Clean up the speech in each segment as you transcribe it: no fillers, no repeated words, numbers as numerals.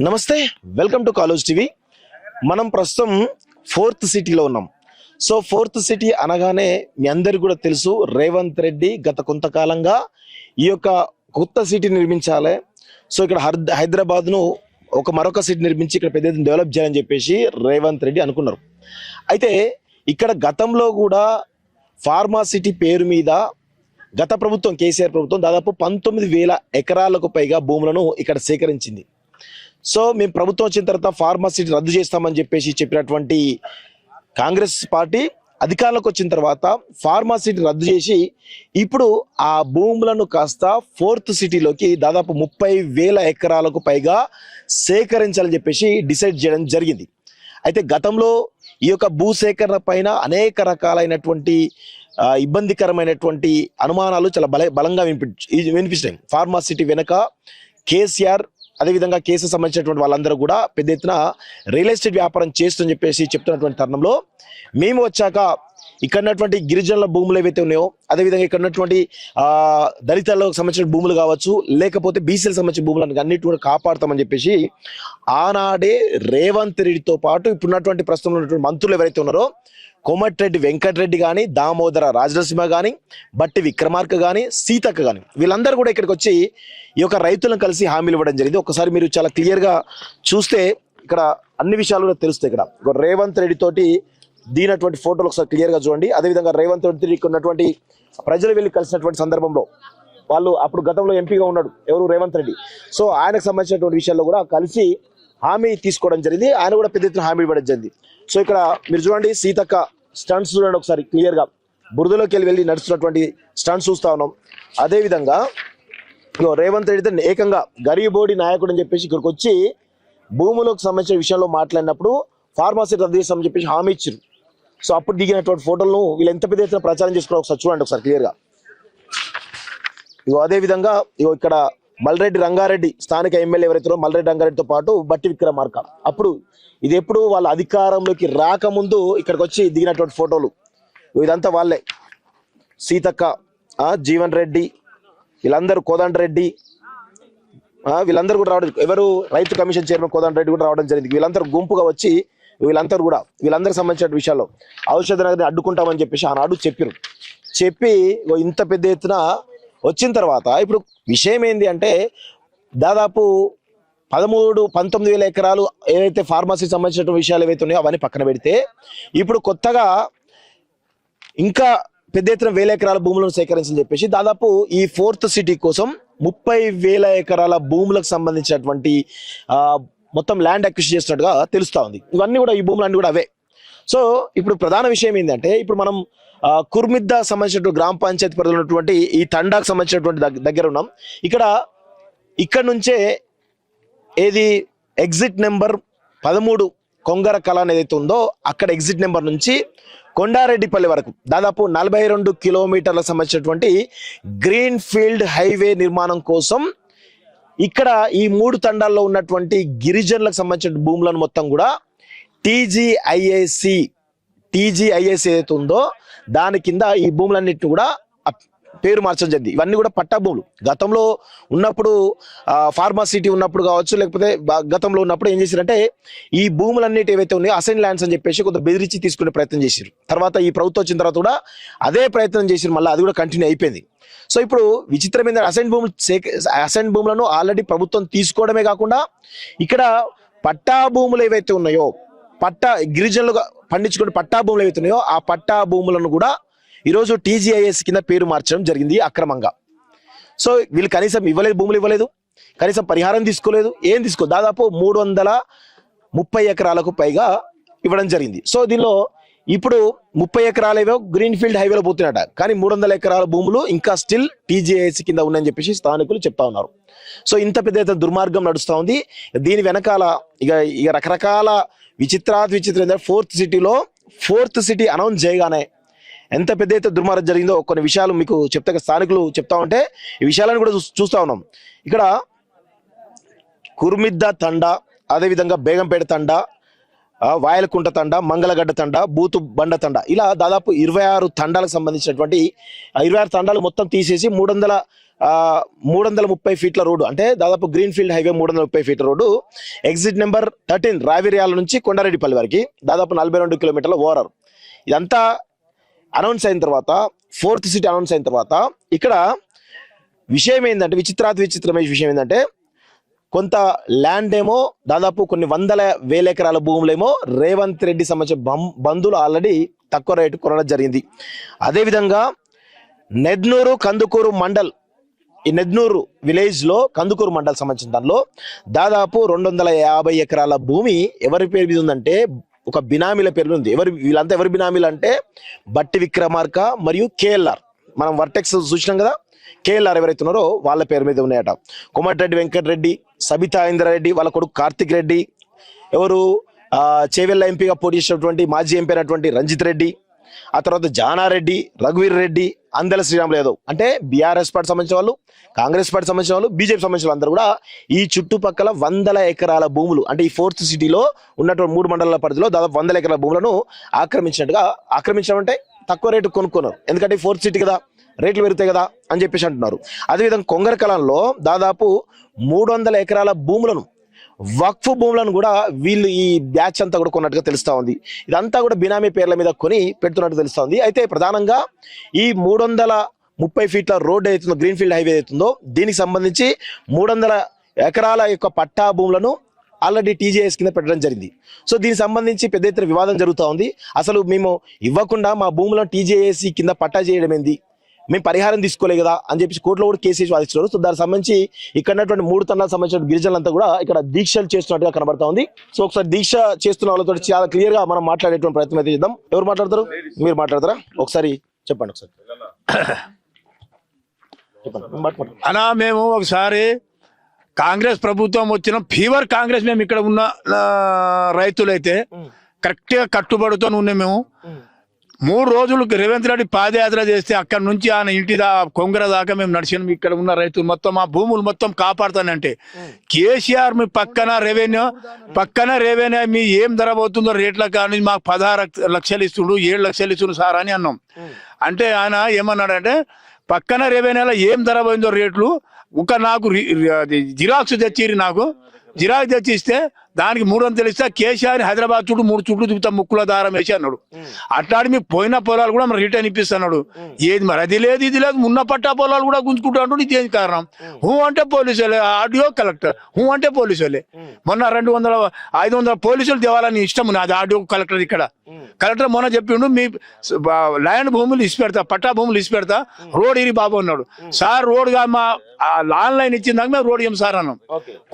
నమస్తే, welcome to college TV. మనం ప్రస్తుతం ఫోర్త్ సిటీలో ఉన్నాం. సో ఫోర్త్ సిటీ అనగానే మీ అందరికీ కూడా తెలుసు, రేవంత్ రెడ్డి గత కొంతకాలంగా ఈ యొక్క కొత్త సిటీ నిర్మించాలి, సో ఇక్కడ హైదరాబాద్ను మరొక సిటీ నిర్మించి ఇక్కడ పెద్ద డెవలప్ చేయాలని చెప్పేసి రేవంత్ రెడ్డి అనుకున్నారు. అయితే ఇక్కడ గతంలో కూడా ఫార్మా సిటీ పేరు మీద గత ప్రభుత్వం, కేసీఆర్ ప్రభుత్వం దాదాపు 19,000 ఎకరాలకు పైగా భూములను ఇక్కడ సేకరించింది. సో మేము ప్రభుత్వం వచ్చిన తర్వాత ఫార్మసిటీ రద్దు చేస్తామని చెప్పినటువంటి కాంగ్రెస్ పార్టీ అధికారంలోకి వచ్చిన తర్వాత ఫార్మసిటీ రద్దు చేసి ఇప్పుడు ఆ భూములను కాస్త ఫోర్త్ సిటీలోకి దాదాపు 30,000 ఎకరాలకు పైగా సేకరించాలని చెప్పేసి డిసైడ్ చేయడం జరిగింది. అయితే గతంలో ఈ యొక్క భూసేకరణ పైన అనేక రకాలైనటువంటి ఇబ్బందికరమైనటువంటి అనుమానాలు చాలా బలంగా వినిపిస్తాయి. ఫార్మసిటీ వెనక కేసీఆర్, అదేవిధంగా కేసు సంబంధించినటువంటి వాళ్ళందరూ కూడా పెద్ద ఎత్తున రియల్ ఎస్టేట్ వ్యాపారం చేస్తుందని చెప్పేసి చెప్తున్నటువంటి తరుణంలో మేము వచ్చాక ఇక్కడ ఉన్నటువంటి గిరిజనుల భూములు ఏవైతే ఉన్నాయో, అదేవిధంగా ఇక్కడ ఉన్నటువంటి దళితులకు సంబంధించిన భూములు కావచ్చు, లేకపోతే బీసీలకు సంబంధించిన భూములను అన్నిటి కూడా కాపాడుతామని చెప్పేసి ఆనాడే రేవంత్ రెడ్డితో పాటు ఇప్పుడున్నటువంటి ప్రస్తుతం ఉన్నటువంటి మంత్రులు ఎవరైతే ఉన్నారో కోమటిరెడ్డి వెంకటరెడ్డి కానీ, దామోదర రాజనరసింహ కానీ, బట్టి విక్రమార్క కానీ, సీతక్క కానీ వీళ్ళందరూ కూడా ఇక్కడికి వచ్చి ఈ యొక్క రైతులను కలిసి హామీలు ఇవ్వడం జరిగింది. ఒకసారి మీరు చాలా క్లియర్గా చూస్తే ఇక్కడ అన్ని విషయాలు కూడా తెలుస్తాయి. ఇక్కడ రేవంత్ రెడ్డి తోటి దీనటువంటి ఫోటోలు ఒకసారి క్లియర్గా చూడండి. అదేవిధంగా రేవంత్ రెడ్డి ఉన్నటువంటి ప్రజలు వెళ్ళి కలిసినటువంటి సందర్భంలో వాళ్ళు అప్పుడు గతంలో ఎంపీగా ఉన్నాడు ఎవరు, రేవంత్ రెడ్డి. సో ఆయనకు సంబంధించినటువంటి విషయాల్లో కూడా కలిసి హామీ తీసుకోవడం జరిగింది. ఆయన కూడా పెద్ద ఎత్తున హామీ ఇవ్వడం జరిగింది. సో ఇక్కడ మీరు చూడండి, సీతక్క స్టంట్స్ చూడండి ఒకసారి క్లియర్గా, బురదలోకి వెళ్ళి నడుస్తున్నటువంటి స్టంట్స్ చూస్తా ఉన్నాం. అదేవిధంగా రేవంత్ రెడ్డితో ఏకంగా గరీబోడి నాయకుడు అని చెప్పేసి ఇక్కడికి వచ్చి భూములకు సంబంధించిన విషయంలో మాట్లాడినప్పుడు ఫార్మసీ రద్దు చేస్తామని చెప్పేసి హామీ ఇచ్చారు. సో అప్పుడు దిగినటువంటి ఫోటోలను వీళ్ళు ఎంత పెద్ద ఎత్తున ప్రచారం చేసుకున్నారు ఒకసారి చూడండి ఒకసారి క్లియర్గా. అదేవిధంగా ఇక్కడ మల్రెడ్డి రంగారెడ్డి స్థానిక ఎమ్మెల్యే ఎవరైతారో మల్రెడ్డి రంగారెడ్డితో పాటు బట్టి విక్రమార్క, అప్పుడు ఇది ఎప్పుడు వాళ్ళ అధికారంలోకి రాకముందు ఇక్కడికి వచ్చి దిగినటువంటి ఫోటోలు. ఇదంతా వాళ్ళే, సీతక్క, జీవన్ రెడ్డి, వీళ్ళందరూ, కోదండ రెడ్డి, వీళ్ళందరూ కూడా రావడం, ఎవరు రైతు కమిషన్ చైర్మన్ కోదండ రెడ్డి కూడా రావడం జరిగింది. వీళ్ళందరూ గుంపుగా వచ్చి వీళ్ళందరికి సంబంధించిన విషయాల్లో ఔషధ నగరిని అడ్డుకుంటామని చెప్పేసి ఆనాడు చెప్పి ఇంత పెద్ద ఎత్తున వచ్చిన తర్వాత ఇప్పుడు విషయం ఏంది అంటే దాదాపు 19,000 ఎకరాలు ఏవైతే ఫార్మసీకి సంబంధించిన విషయాలు ఏవైతే ఉన్నాయో అవన్నీ పక్కన పెడితే ఇప్పుడు కొత్తగా ఇంకా పెద్ద ఎత్తున 1,000 ఎకరాల భూములను సేకరించని చెప్పేసి దాదాపు ఈ ఫోర్త్ సిటీ కోసం 30,000 ఎకరాల భూములకు సంబంధించినటువంటి మొత్తం ల్యాండ్ అక్విజిషన్ చేస్తున్నట్టుగా తెలుస్తా ఉంది. ఇవన్నీ కూడా ఈ భూములు అన్ని కూడా అవే. సో ఇప్పుడు ప్రధాన విషయం ఏంటంటే ఇప్పుడు మనం కుర్మిద్ద సంబంధించినటువంటి గ్రామ పంచాయతీ పరిధిలో ఉన్నటువంటి ఈ తండాకు సంబంధించినటువంటి దగ్గర ఉన్నాం. ఇక్కడ నుంచే ఏది ఎగ్జిట్ నెంబర్ 13 కొంగర కళ ఏదైతే ఉందో అక్కడ ఎగ్జిట్ నెంబర్ నుంచి కొండారెడ్డిపల్లి వరకు దాదాపు 42 కిలోమీటర్లకు సంబంధించినటువంటి గ్రీన్ ఫీల్డ్ హైవే నిర్మాణం కోసం ఇక్కడ ఈ 3 తండాల్లో ఉన్నటువంటి గిరిజనులకు సంబంధించిన భూములను మొత్తం కూడా టీజీఐఏసి ఏదైతే ఉందో దాని కింద ఈ భూములన్నింటినీ కూడా పేరు మార్చడం జరిగింది. ఇవన్నీ కూడా పట్టా భూములు. గతంలో ఉన్నప్పుడు ఫార్మసిటీ ఉన్నప్పుడు కావచ్చు, లేకపోతే గతంలో ఉన్నప్పుడు ఏం చేశారంటే ఈ భూములన్నిటి ఏవైతే ఉన్నాయో అసైన్ ల్యాండ్స్ అని చెప్పేసి కొంత బెదిరించి తీసుకునే ప్రయత్నం చేశారు. తర్వాత ఈ ప్రభుత్వం వచ్చిన తర్వాత కూడా అదే ప్రయత్నం చేశారు, మళ్ళీ అది కూడా కంటిన్యూ అయిపోయింది. సో ఇప్పుడు విచిత్రం ఏంటంటే అసైన్ భూములను ఆల్రెడీ ప్రభుత్వం తీసుకోవడమే కాకుండా ఇక్కడ పట్టా భూములు ఏవైతే ఉన్నాయో, గిరిజనులుగా పండించుకునే పట్టా భూములు ఏవైతే ఉన్నాయో ఆ పట్టా భూములను కూడా ఈరోజు టీజీఐఎస్ కింద పేరు మార్చడం జరిగింది అక్రమంగా. సో వీళ్ళు కనీసం భూములు ఇవ్వలేదు, కనీసం పరిహారం తీసుకోలేదు, ఏం దాదాపు 330 ఎకరాలకు పైగా ఇవ్వడం జరిగింది. సో దీనిలో ఇప్పుడు 30 ఎకరాలేవో గ్రీన్ ఫీల్డ్ హైవేలో పోతున్నట, కానీ 300 ఎకరాల భూములు ఇంకా స్టిల్ టీజీఐఎస్ కింద ఉన్నాయని చెప్పేసి స్థానికులు చెప్తా ఉన్నారు. సో ఇంత పెద్ద దుర్మార్గం నడుస్తూ ఉంది. దీని వెనకాల ఇక రకరకాల విచిత్రం ఫోర్త్ సిటీ అనౌన్స్ చేయగానే ఎంత పెద్ద అయితే దుర్మార్గం జరిగిందో కొన్ని విషయాలు మీకు స్థానికులు చెప్తా ఉంటే ఈ విషయాలను కూడా చూస్తా ఉన్నాం. ఇక్కడ కుర్మిద్ద తండా, అదేవిధంగా బేగంపేట తండా, వాయలకుంట తండ, మంగళగడ్డ తండ, బూతు బండ తండ, ఇలా దాదాపు 26 తండాలకు సంబంధించినటువంటి 26 తండాలు మొత్తం తీసేసి 330 ఫీట్ల రోడ్డు, అంటే దాదాపు గ్రీన్ ఫీల్డ్ హైవే 330 ఫీట్ల రోడ్డు, ఎగ్జిట్ నెంబర్ 13 రావిర్యాల నుంచి కొండారెడ్డిపల్లి వరకు దాదాపు 42 కిలోమీటర్ల ఓవర్. ఇదంతా అనౌన్స్ అయిన తర్వాత, 4th సిటీ అనౌన్స్ అయిన తర్వాత ఇక్కడ విషయం ఏంటంటే, విచిత్రమైన విషయం ఏంటంటే, కొంత ల్యాండ్ ఏమో దాదాపు కొన్ని వేల ఎకరాల భూములేమో రేవంత్ రెడ్డి సంబంధించిన బంధువులు ఆల్రెడీ తక్కువ రేటు కొనడం జరిగింది. అదేవిధంగా నెద్నూరు కందుకూరు మండల్, ఈ నెద్నూరు విలేజ్ లో కందుకూరు మండల్ సంబంధించిన దానిలో దాదాపు 250 ఎకరాల భూమి ఎవరి పేరు మీద ఉందంటే ఒక బినామీల పేరు ఉంది. వీళ్ళంతా ఎవరి బినామీలు అంటే బట్టి విక్రమార్క మరియు కేఎల్ఆర్. మనం వర్టెక్స్ చూసినాం కదా, కేఎల్ఆర్ ఎవరైతే ఉన్నారో వాళ్ళ పేరు మీద ఉన్నాయట. కోమటిరెడ్డి వెంకటరెడ్డి, సబితా ఇంద్రారెడ్డి, వాళ్ళ కొడుకు కార్తిక్ రెడ్డి, ఎవరు చేవెళ్ళ ఎంపీగా పోటీ చేసినటువంటి మాజీ ఎంపీ అయినటువంటి రంజిత్ రెడ్డి, ఆ తర్వాత జానారెడ్డి, రఘువీర్ రెడ్డి, అందెల శ్రీరాములు యాదవ్, అంటే బీఆర్ఎస్ పార్టీ సంబంధించిన వాళ్ళు, కాంగ్రెస్ పార్టీ సంబంధించిన వాళ్ళు, బీజేపీ సంబంధించిన వాళ్ళు అందరూ కూడా ఈ చుట్టుపక్కల 100 ఎకరాల భూములు, అంటే ఈ 4th సిటీలో ఉన్నటువంటి 3 మండలాల పరిధిలో దాదాపు 100 ఎకరాల భూములను ఆక్రమించడం అంటే తక్కువ రేటు కొనుక్కున్నారు. ఎందుకంటే 4th సిటీ కదా, రేట్లు పెరుగుతాయి కదా అని చెప్పేసి అంటున్నారు. అదేవిధంగా కొంగరకలంలో దాదాపు 300 ఎకరాల భూములను, వక్ఫ్ భూములను కూడా వీళ్ళు ఈ బ్యాచ్ అంతా కూడా కొన్నట్టుగా తెలుస్తా ఉంది. ఇదంతా కూడా బినామీ పేర్ల మీద కొని పెడుతున్నట్టు తెలుస్తా ఉంది. అయితే ప్రధానంగా ఈ 330 ఫీట్ల రోడ్ అవుతుందో, గ్రీన్ ఫీల్డ్ హైవే అవుతుందో, దీనికి సంబంధించి 300 ఎకరాల యొక్క పట్టా భూములను ఆల్రెడీ టీజేఎస్ కింద పెట్టడం జరిగింది. సో దీనికి సంబంధించి పెద్ద ఎత్తున వివాదం జరుగుతూ ఉంది. అసలు మేము ఇవ్వకుండా మా భూములను టీజేఎస్ కింద పట్టా చేయడం ఏంది, మేము పరిహారం తీసుకోలే కదా అని చెప్పేసి కోర్టులో కూడా కేసు వేసి వాదిస్తున్నారు. సో దానికి సంబంధించి ఇక్కడ ఉన్నటువంటి 3 తండాలకు సంబంధించిన గిరిజనులంతా కూడా ఇక్కడ దీక్షలు చేస్తున్నట్టుగా కనబడతా ఉంది. సో ఒకసారి దీక్ష చేస్తున్న వాళ్ళతో చాలా క్లియర్ గా మనం మాట్లాడేటువంటి ప్రయత్నం అయితే చేద్దాం. ఎవరు మాట్లాడతారు? మీరు మాట్లాడతారా? ఒకసారి చెప్పండి. ఒకసారి చెప్పండి అన్నా. మేము ఒకసారి కాంగ్రెస్ ప్రభుత్వం వచ్చిన ఫీవర్ కాంగ్రెస్, మేము ఇక్కడ ఉన్న రైతులైతే కరెక్ట్ గా కట్టుబడితో ఉన్నాం. మేము 3 రోజులు రేవంత్ రెడ్డి పాదయాత్ర చేస్తే అక్కడి నుంచి ఆయన ఇంటి కొంగర దాకా మేము నడిచాం. ఇక్కడ ఉన్న రైతులు మొత్తం ఆ భూములు మొత్తం కాపాడుతానంటే కేసీఆర్ మీ పక్కన రెవెన్యూ మీ ఏం ధర పోతుందో రేట్ల కానీ మాకు 16 లక్షలు ఇస్తుండు, 7 లక్షలు ఇస్తుండు సార్ అని అన్నాం. అంటే ఆయన ఏమన్నాడంటే పక్కన రెవెన్యూలో ఏం ధర పోయిందో రేట్లు ఒక నాకు జిరాక్స్ తెచ్చిరి, నాకు జిరాక్స్ తెచ్చి ఇస్తే దానికి 300 ఇస్తా, కేసీఆర్ హైదరాబాద్ చుట్టూ 3 చుట్లు తిప్పుతా ముక్కుల దారం వేసి అన్నాడు. అట్లాంటి మీ పోయిన పొలాలు కూడా మరి రిటర్న్ ఇప్పిస్తున్నాడు. ఏది మరి అది లేదు ఇది లేదు, ఉన్న పట్టా పొలాలు కూడా గుంజుకుంటా అంటాడు. ఇది ఏం కారణం? అంటే పోలీసులే, ఆర్డీఓ కలెక్టర్ అంటే పోలీసులే. మొన్న 500 పోలీసులు తేవాలని ఇష్టం ఉంది. అది ఆర్డీఓ కలెక్టర్. ఇక్కడ కలెక్టర్ మొన్న చెప్పిండు మీ ల్యాండ్ భూములు ఇసి పెడతా, పట్టా భూములు ఇసి పెడతా, రోడ్ ఇరి బాబు అన్నాడు. సార్ రోడ్గా మా ఆన్లైన్ ఇచ్చిందాక మేము రోడ్ ఏం సార్ అన్నాం.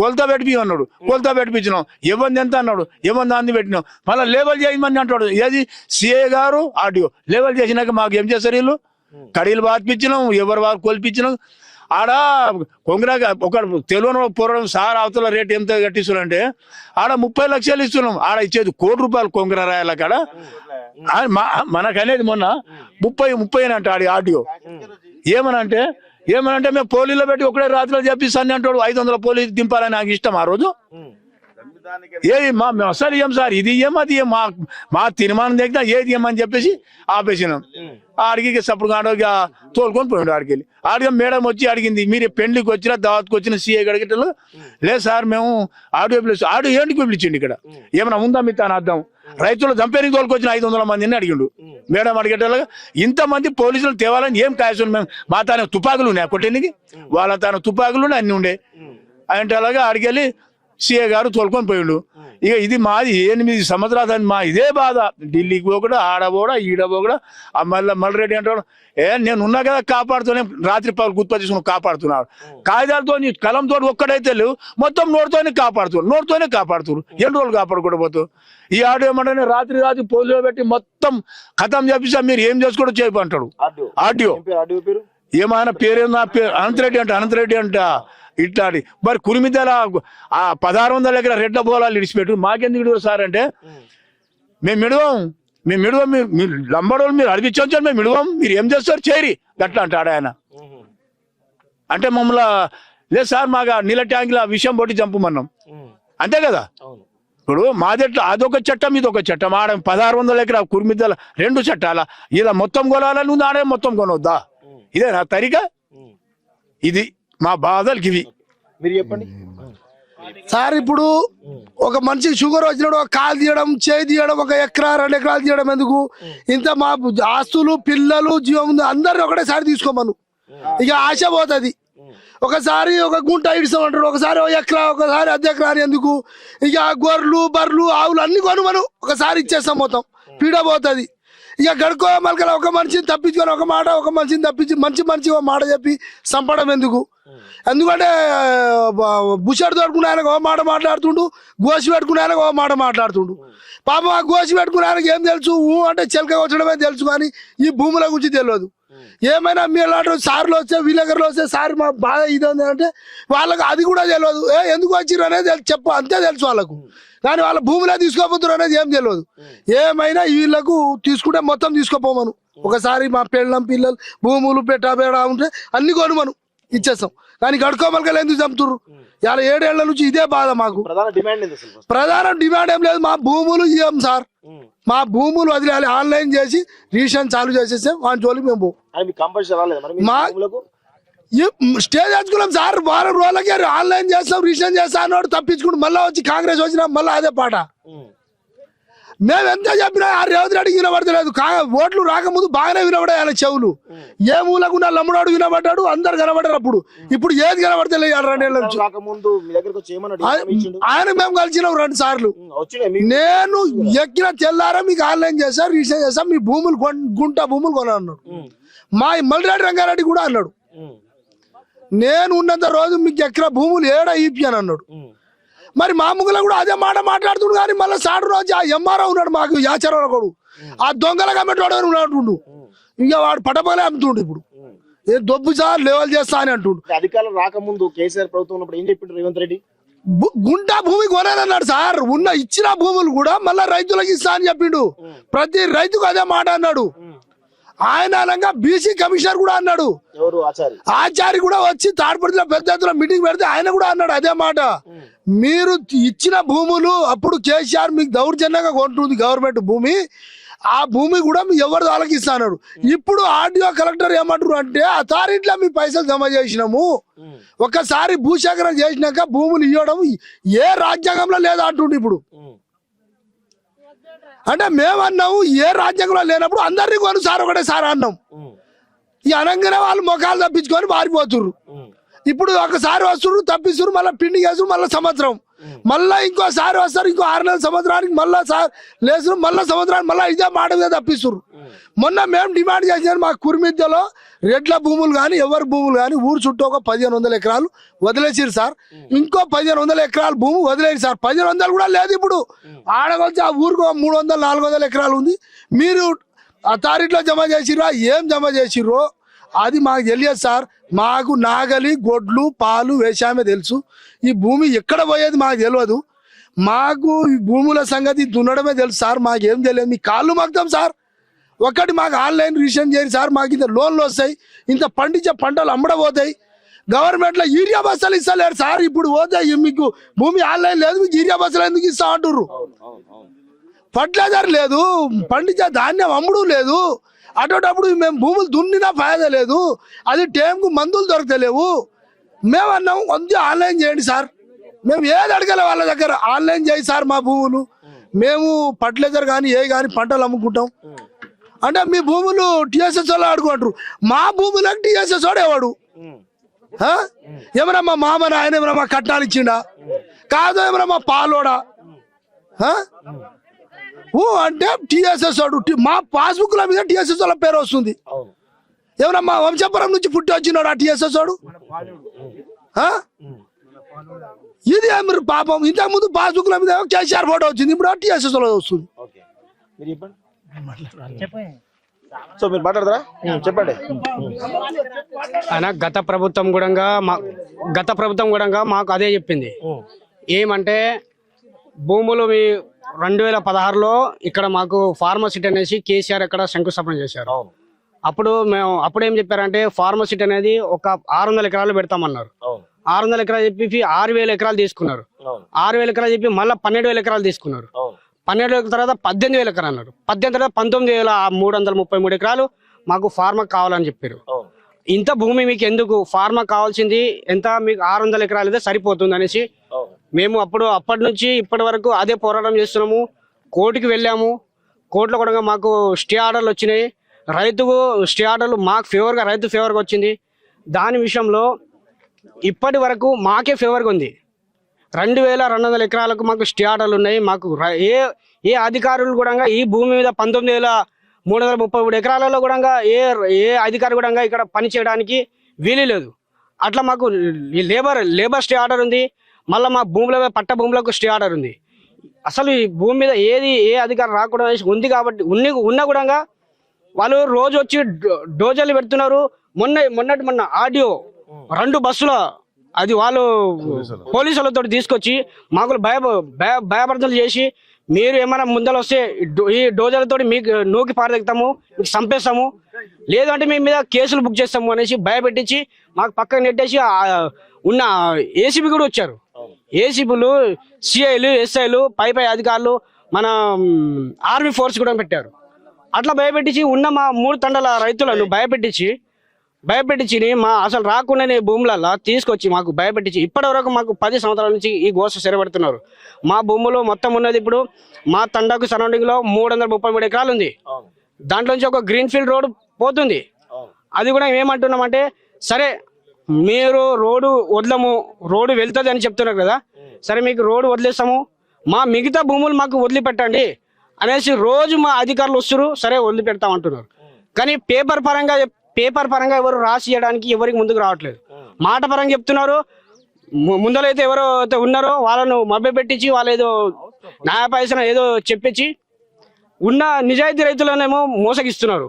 కొలత పెట్టిపి అన్నాడు, కొలత పెట్టించినాం. ఇవ్వండి ఎంత అన్నాడు, ఇవ్వండి అంది పెట్టినాం. మళ్ళీ లేబల్ చేయమని అంటాడు. ఏది సిఏ గారు ఆర్డీఓ లేబల్ చేసినాక మాకు ఏం చేస్తారు వీళ్ళు? కడీలు బాధిపించినాం, ఎవరు వారు కొలిపించినాం. ఆడ కొంగరాగా ఒక తెలియని పూర్వం సార్ అవతల రేట్ ఎంత కట్టిస్తున్నారంటే ఆడ 30 లక్షలు ఇస్తున్నాం. ఆడ ఇచ్చేది ₹1 కోటి కొంగర రాయాల కాడ. మనకనేది మొన్న 30 అని అంటే ఆడి ఆడియో ఏమనంటే మేము పోలీసులో పెట్టి ఒకటే రాత్రిలో చెప్పిస్తాను అంటాడు. 500 పోలీసు దింపాలని నాకు ఇష్టం ఆ రోజు. ఏది మేము అసలు ఏం సార్, ఇది ఏం అది ఏం, మా తీర్మానం దగ్గర ఏది ఏమని చెప్పేసి ఆపేసినాం. ఆడికి సప్పుడు ఆడోగా తోలుకొని పోయిండు. ఆడికి మేడం వచ్చి అడిగింది, మీరు పెళ్లికి వచ్చినా దావత్కి వచ్చిన సీఏ గడిగేటలు లేదు సార్ మేము ఆడియో పిలిచి ఆడియో ఏంటికి పిలిచిండు, ఇక్కడ ఏమైనా ఉందా మీ తాను అర్థం? రైతులు చంపేరికి తోలుకొచ్చిన 500 మందిని అడిగిండు. మేడం అడిగేటలుగా ఇంతమంది పోలీసులు తేవాలని ఏం కాయసు మేము మా తాను తుపాకులు ఉన్నాయి కొట్టేనికి, వాళ్ళ తాను తుపాకులు అన్ని ఉండే అంటే అలాగా అడిగెళ్ళి సీఏ గారు తోలుకొని పోయిండు. ఇక ఇది మాది 8 సంవత్సరాలు మా ఇదే బాధ. ఢిల్లీకి పోకడా, ఆడబోడా, ఈడబోకడా. మల్రెడ్డి అంటాడు, నేను ఉన్నా కదా కాపాడుతూనే, రాత్రి పగలు గుర్తు తీసుకుని కాపాడుతున్నాడు. కాగితాలతో కలంతో ఒక్కడైతే లేవు, మొత్తం నోటితోనే కాపాడుతున్నారు. ఎన్ని రోజులు కాపాడుకోకపోతు ఈ ఆడియో ఏమంటే రాత్రి పోలియో పెట్టి మొత్తం ఖతం చేపిస్తా, మీరు ఏం చేసుకోవడం చేయమంటాడు ఆడియో. ఏమైనా పేరు అనంతరెడ్డి అంట ఇట్లాంటి. మరి కురిమిద్దల 1600 ఎకరా రెడ్ల బోలాలు ఇడిచిపెట్టు, మాకెందుకు ఇడు సార్ అంటే మేము మిడవం మీరు లంబడోళ్ళు మీరు అడిపించవచ్చు, మేము మిడవం, మీరు ఏం చేస్తారు చేయరి గట్లా అంటాడు ఆయన. అంటే మమ్మల్ని లేదు సార్ మాకు నీళ్ళ ట్యాంకుల విషయం పోటీ చంపమన్నాం, అంతే కదా. ఇప్పుడు మాదెట్లా అదొక చట్టం ఇదొక చట్టం. ఆడ 1600 ఎకరా కుర్మిద్దల 2 చట్టాల ఇలా మొత్తం కొనాలని నువ్వు ఆడే మొత్తం కొనవద్దా? ఇదే నా తరిగా. ఇది మా బాధలు ఇవి. మీరు చెప్పండి సార్. ఇప్పుడు ఒక మనిషికి షుగర్ వచ్చినప్పుడు ఒక కాలు తీయడం, చేయి తీయడం, 1 ఎకరా 2 ఎకరాలు తీయడం ఎందుకు? ఇంత మా ఆస్తులు, పిల్లలు, జీవం ఉంది అందరిని ఒకటేసారి తీసుకోమను. ఇక ఆశ పోతుంది. ఒకసారి 1 గుంట ఇడిస్తామంటాడు, ఒకసారి 1 ఎకరా, ఒకసారి 1/2 ఎకరా అని ఎందుకు? ఇక గొర్రెలు, బర్రెలు, ఆవులు అన్ని కొనుమను. ఒకసారి ఇచ్చేస్తాం, మొత్తం పీడ పోతుంది. ఇక గడుకో మలకల ఒక మనిషిని తప్పించుకొని ఒక మాట, ఒక మనిషిని తప్పించి మంచి ఒక మాట చెప్పి చంపడం ఎందుకు? ఎందుకంటే బుషర్ దొరుకునే ఆయనకు ఒక మాట మాట్లాడుతుండు, గోసి పెట్టుకునే ఆయనకు ఒక మాట మాట్లాడుతుండు. పాపం ఆ గోసి పెట్టుకునే ఆయనకి ఏం తెలుసు? అంటే చిలక వచ్చడమే తెలుసు, కానీ ఈ భూముల గురించి తెలియదు. ఏమైనా మీ అలాంటి సార్లు వస్తే, విలేకరులు వస్తే, సార్ మా బాధ ఇది ఉంది అంటే వాళ్ళకి అది కూడా తెలియదు. ఎందుకు వచ్చిర్రు అనేది చెప్పు, అంతే తెలుసు వాళ్ళకు. కానీ వాళ్ళ భూములే తీసుకోపోతున్నారు అనేది ఏం తెలియదు. ఏమైనా వీళ్ళకు తీసుకుంటే మొత్తం తీసుకోపోమను. ఒకసారి మా పెళ్ళం, పిల్లలు, భూములు, పెట్టా ఉంటే అన్ని కొనుమను, ఇచ్చేస్తాం. కానీ గడుకోమలకలు ఎందుకు చంపుతుర్రు? ఇలా 7 ఏళ్ల నుంచి ఇదే బాధ మాకు. ప్రధాన డిమాండ్ ఏం లేదు, మా భూములు ఇవ్వం సార్. మా భూములు వదిలేయాలి. ఆన్లైన్ చేసి రీషన్ చాలు చేసేస్తే వాని జోలికి మేము పోం. మా స్టేజ్ తెచ్చుకున్నాం సార్. 4 రోజులకి ఆన్లైన్ చేస్తాం, రీషన్ చేస్తా అన్నాడు, తప్పించుకుంటూ మళ్ళీ వచ్చి కాంగ్రెస్ వచ్చినా మళ్ళీ అదే పాట. మేము ఎంత చెప్పినా ఆ రేవంత్ రెడ్డికి వినబడతలేదు. ఓట్లు రాకముందు బాగానే వినబడాయి ఆయన చెవులు. ఏ మూలకున్న లమ్ముడాడు వినబడ్డాడు, అందరు కనబడ్డారు. ఇప్పుడు ఏది కనబడతలేదు 2 ఏళ్ళ నుంచి. ఆయన మేము కలిసినాం 2 సార్లు. నేను ఎక్కిన తెల్లారా మీకు ఆన్లైన్ చేస్తా, రీసెంట్ చేస్తా, మీ భూములు గుంట భూములు కొన అన్నాడు. మా మల్లిరెడ్డి రంగారెడ్డి కూడా అన్నాడు, నేను ఉన్నంత రోజు మీకు ఎకరా భూములు ఏడా ఈపి అని అన్నాడు. మరి మా ముగ్గులో కూడా అదే మాట మాట్లాడుతుండు. కానీ మళ్ళీ సాడు రోజు ఆ ఎంఆర్ఓ ఉన్నాడు మాకు యాచారంలో కొడు, ఆ దొంగల కమిటీ ఉన్నాడు. ఇక వాడు పటపగలే అమ్ముతుండు. ఇప్పుడు ఏ దొబ్బు సార్ లెవెల్ చేస్తా అని అంటుండు. అధికారులు రాకముందు కేసీఆర్ ప్రభుత్వం ఏం చెప్పిండు రేవంత్ రెడ్డి? గుంట భూమి కొనాలన్నాడు సార్. ఇచ్చిన భూములు కూడా మళ్ళా రైతులకు ఇస్తా అని చెప్పిండు. ప్రతి రైతుకు అదే మాట అన్నాడు. ఆయన అనగా బీసీ కమిషనర్ కూడా అన్నాడు. ఆచారి కూడా వచ్చి తాడిపత్రిలో పెద్ద ఎత్తున మీటింగ్ పెడితే ఆయన కూడా అన్నాడు అదే మాట. మీరు ఇచ్చిన భూములు అప్పుడు కేసీఆర్ మీకు దౌర్జన్యంగా కొంటుంది గవర్నమెంట్ భూమి, ఆ భూమి కూడా మీ ఎవరు వాళ్ళకి ఇస్తా అన్నాడు. ఇప్పుడు ఆర్డీఓ కలెక్టర్ ఏమంటారు అంటే అథారిటీలో మీ పైసలు జమ చేసినాము, ఒక్కసారి భూసేకరణ చేసినాక భూములు ఇవ్వడం ఏ రాజ్యాంగంలో లేదా అంటుండే. ఇప్పుడు అంటే మేమన్నాము ఏ రాజ్యాంగంలో లేనప్పుడు అందరినీ కొను సార్ ఒకటేసారి అన్నాం. ఈ అనగానే వాళ్ళు మొఖాలు తప్పించుకొని మారిపోతుర్రు. ఇప్పుడు ఒకసారి వస్తున్నారు, తప్పిస్తున్నారు, మళ్ళీ పిండి వేస్తున్నారు, మళ్ళీ సంవత్సరం, మళ్ళీ ఇంకోసారి వస్తారు, ఇంకో 6 నెలల సంవత్సరానికి మళ్ళీ సార్ లేస్తున్నారు, మళ్ళీ సంవత్సరానికి మళ్ళీ ఇదే మాట మీద తప్పిస్తున్నారు. మొన్న మేము డిమాండ్ చేసినాం, మా కుర్మిద్దలో రెడ్ల భూములు కానీ ఎవరి భూములు కానీ ఊరు చుట్టూ ఒక 1500 ఎకరాలు వదిలేసిరు సార్. ఇంకో 1500 ఎకరాల భూమి వదిలేరు సార్. 1500 కూడా లేదు. ఇప్పుడు ఆడకొచ్చి ఆ ఊరికి 300-400 ఎకరాలు ఉంది. మీరు అథారిటీలో జమ చేసిర్రా, ఏం జమ చేసిర్రో అది మాకు తెలియదు సార్. మాకు నాగలి, గొడ్లు, పాలు వేసామే తెలుసు. ఈ భూమి ఎక్కడ పోయేది మాకు తెలియదు. మాకు ఈ భూముల సంగతి దున్నడమే తెలుసు సార్. మాకేం తెలియదు. మీ కాళ్ళు మాకుతాం సార్. ఒకటి మాకు ఆన్లైన్ రిజిస్ట్రేషన్ చేయండి సార్. మాకు ఇంత లోన్లు వస్తాయి, ఇంత పండించే పంటలు అమ్మడపోతాయి. గవర్నమెంట్లో యూరియా బస్సులు ఇస్తలేరు సార్. ఇప్పుడు పోతాయి మీకు భూమి ఆన్లైన్ లేదు, మీకు యూరియా బస్సులు ఎందుకు ఇస్తా అంటుర్రు? ఫర్టిలైజర్ లేదు, పండించే ధాన్యం అమ్ముడు లేదు. అటోటప్పుడు మేము భూములు దున్నినా ఫాయదా లేదు. అది టైంకు మందులు దొరకలేవు. మేము అన్నాం కొంచెం ఆన్లైన్ చేయండి సార్. మేము ఏది అడగలే వాళ్ళ దగ్గర, ఆన్లైన్ చేయి సార్ మా భూములు, మేము ఫర్టిలైజర్ కానీ ఏ కానీ పంటలు అమ్ముకుంటాం అంటే మీ భూములు టీఎస్ఎస్ వాళ్ళు ఆడుకుంటారు. మా భూములకు టీఎస్ఎస్ వాడు ఎవడు? ఏమన్నా మా మామని ఆయన ఏమన్నా మా కట్నాలు ఇచ్చిండా? కాదు ఏమన్నా మా పాలోడా? అంటే టీఎస్ఎస్ వాడు మా పాస్బుక్ల మీద టీఎస్ఎస్ వాళ్ళ పేరు వస్తుంది. ఏమన్నా మా వంశపురం నుంచి పుట్టి వచ్చినాడు ఆ టీఎస్ఎస్ వాడు? ఇది ఏమి పాపం. ఇంతకు ముందు పాస్బుక్ల మీద కేసీఆర్ ఫోటో వచ్చింది, ఇప్పుడు టీఎస్ఎస్ వాళ్ళ వస్తుంది. సో మీరు మాట్లాడతారా? చెప్పండి. ఆయన గత ప్రభుత్వం కూడా మాకు అదే చెప్పింది. ఏమంటే భూములు 2016లో ఇక్కడ మాకు ఫార్మసిటీ అనేసి కేసీఆర్ ఇక్కడ శంకుస్థాపన చేశారు. అప్పుడు ఏం చెప్పారంటే ఫార్మసిటీ అనేది ఒక 600 ఎకరాలు పెడతామన్నారు. 600 ఎకరాలు చెప్పి 6000 ఎకరాలు తీసుకున్నారు. 6,000 ఎకరాలు చెప్పి మళ్ళీ 12,000 ఎకరాలు తీసుకున్నారు. 12,000 తర్వాత 18,000 ఎకరాలు అన్నారు. 18 తర్వాత 19,333 ఎకరాలు మాకు ఫార్మా కావాలని చెప్పారు. ఇంత భూమి మీకు ఎందుకు, ఫార్మా కావాల్సింది ఎంత, మీకు 600 ఎకరాలు అయితే సరిపోతుంది అనేసి మేము అప్పటి నుంచి ఇప్పటి వరకు అదే పోరాటం చేస్తున్నాము. కోర్టుకి వెళ్ళాము. కోర్టులో కూడా మాకు స్టే ఆర్డర్లు వచ్చినాయి. రైతుకు స్టే ఆర్డర్లు మాకు ఫేవర్గా, రైతు ఫేవర్గా వచ్చింది. దాని విషయంలో ఇప్పటి వరకు మాకే ఫేవర్గా ఉంది. 2,200 ఎకరాలకు మాకు స్టే ఆర్డర్లు ఉన్నాయి. మాకు ఏ అధికారులు కూడా ఈ భూమి మీద 19,333 ఎకరాలలో కూడా ఏ అధికారి కూడా ఇక్కడ పని చేయడానికి వీలు లేదు. అట్లా మాకు లేబర్ స్టే ఆర్డర్ ఉంది. మళ్ళీ మా పట్ట భూములకు స్టే ఆర్డర్ ఉంది. అసలు ఈ భూమి మీద ఏ అధికారం రాకూడదు ఉంది. కాబట్టి ఉన్నా కూడా వాళ్ళు రోజు వచ్చి డోజర్లు పెడుతున్నారు. మొన్న ఆడియో 2 బస్సుల అది వాళ్ళు పోలీసులతో తీసుకొచ్చి మాకు భయభర్తలు చేసి, మీరు ఏమైనా ముందర వస్తే ఈ డోజర్లతో మీకు నూకి పారదెక్కుతాము, మీకు చంపేస్తాము, లేదంటే మీ మీద కేసులు బుక్ చేస్తాము అనేసి భయపెట్టించి మాకు పక్కన నెట్టేసి ఉన్న ఏసీబీ కూడా వచ్చారు. ఏసీబీలు, సిఐలు, ఎస్ఐలు, పై అధికారులు, మన ఆర్మీ ఫోర్స్ కూడా పెట్టారు. అట్లా భయపెట్టించి ఉన్న మా 3 తండాల రైతులను భయపెట్టించి మా అసలు రాకుండానే భూములలో తీసుకొచ్చి మాకు భయపెట్టించి ఇప్పటి వరకు మాకు 10 సంవత్సరాల నుంచి ఈ గోస సెరబెడుతున్నారు. మా భూములో మొత్తం ఉన్నది ఇప్పుడు మా తండాకు సరౌండింగ్ లో 333 ఎకరాలు ఉంది. దాంట్లో నుంచి ఒక గ్రీన్ ఫీల్డ్ రోడ్ పోతుంది. అది కూడా ఏమంటున్నామంటే, సరే మీరు రోడ్డు వదలము, రోడ్డు వెళ్తుంది అని చెప్తున్నారు కదా, సరే మీకు రోడ్డు వదిలేస్తాము, మా మిగతా భూములు మాకు వదిలిపెట్టండి అనేసి రోజు మా అధికారులు వస్తున్నారు. సరే వదిలిపెడతాం అంటున్నారు. కానీ పేపర్ పరంగా ఎవరు రాసి ఇవ్వడానికి ఎవరికి ముందుకు రావట్లేదు. మాట పరంగా చెప్తున్నారు. ముందరైతే ఎవరో ఉన్నారో వాళ్ళను మభ్యపెట్టించి వాళ్ళు ఏదో న్యాయపాయసన ఏదో చెప్పించి ఉన్న నిజాయితీ రైతులనేమో మోసగిస్తున్నారు.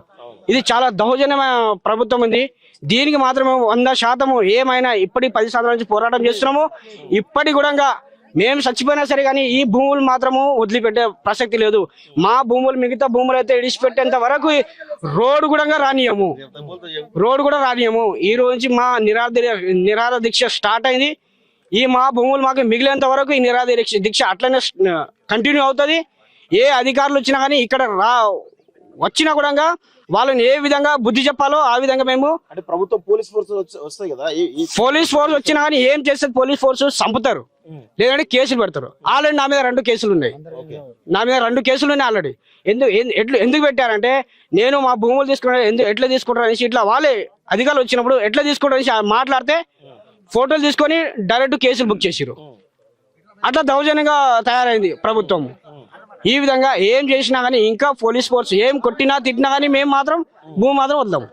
ఇది చాలా దౌర్జన్యమైన ప్రభుత్వం ఉంది. దీనికి మాత్రమే 100% ఏమైనా ఇప్పటి 10 సంవత్సరాల నుంచి పోరాటం చేస్తున్నాము. ఇప్పటి కూడా మేము చచ్చిపోయినా సరే కానీ ఈ భూములు మాత్రము వదిలిపెట్టే ప్రసక్తి లేదు. మా భూములు మిగతా భూములు అయితే ఇడిచిపెట్టేంత వరకు రోడ్డు కూడా రానియము. ఈ రోజు నుంచి మా నిరాహార దీక్ష స్టార్ట్ అయింది. మా భూములు మాకు మిగిలేంత వరకు ఈ నిరాహార దీక్ష అట్లనే కంటిన్యూ అవుతుంది. ఏ అధికారులు వచ్చినా కానీ ఇక్కడ వచ్చినా కూడా వాళ్ళని ఏ విధంగా బుద్ధి చెప్పాలో ఆ విధంగా మేము, అంటే ప్రభుత్వం పోలీస్ ఫోర్స్ వస్తాయి కదా, పోలీస్ ఫోర్స్ వచ్చినా కానీ ఏం చేస్తుంది, పోలీస్ ఫోర్స్ చంపుతారు, లేదంటే కేసులు పెడతారు. ఆల్రెడీ నా మీద 2 కేసులు ఉన్నాయి. ఆల్రెడీ ఎందుకు పెట్టారంటే, నేను మా భూములు తీసుకున్నా ఎట్లా తీసుకుంటారు అనేసి ఇట్లా వాళ్ళే అధికారులు వచ్చినప్పుడు ఎట్లా తీసుకుంటారు అనేసి మాట్లాడితే ఫోటోలు తీసుకొని డైరెక్ట్ కేసులు బుక్ చేసిరు. అట్లా దౌర్జన్యంగా తయారైంది ప్రభుత్వం. ఈ విధంగా ఏం చేసినా కానీ ఇంకా పోలీస్ ఫోర్స్ ఏం కొట్టినా తిట్టినా కానీ మేము మాత్రం భూమి మాత్రం వదలము.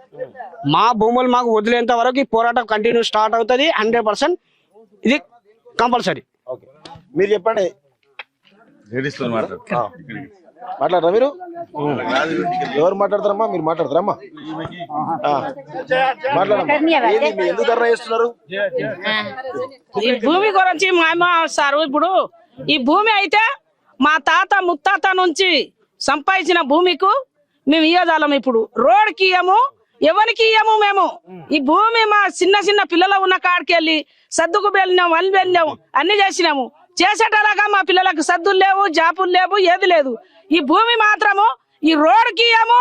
మా భూములు మాకు వదిలేంత వరకు ఈ పోరాటం కంటిన్యూ స్టార్ట్ అవుతుంది. 100% ఇది కంపల్సరీ. మీరు చెప్పండి. మాట్లాడరా మీరు? ఎవరు మాట్లాడతారమ్మా? మీరు మాట్లాడతారమ్మా? మాట్లాడమ్మా. ఎందుకు ధర్నా చేస్తున్నారు? ఈ భూమి గురించి మా సారు, ఇప్పుడు ఈ భూమి అయితే మా తాత ముత్తాత నుంచి సంపాదించిన భూమికు మేము ఇయ్యజాలం. ఇప్పుడు రోడ్కి ఇయ్యము, ఎవరికి ఇయ్యము. మేము ఈ భూమి మా చిన్న పిల్లలు ఉన్న కాడికి వెళ్ళి సర్దుకు వెళ్ళినాము, వెళ్ళినాము, అన్ని చేసినాము. చేసేటలాగా మా పిల్లలకు సర్దులు లేవు, జాపులు లేవు, ఏది లేదు. ఈ భూమి మాత్రము ఈ రోడ్కి ఇయ్యము,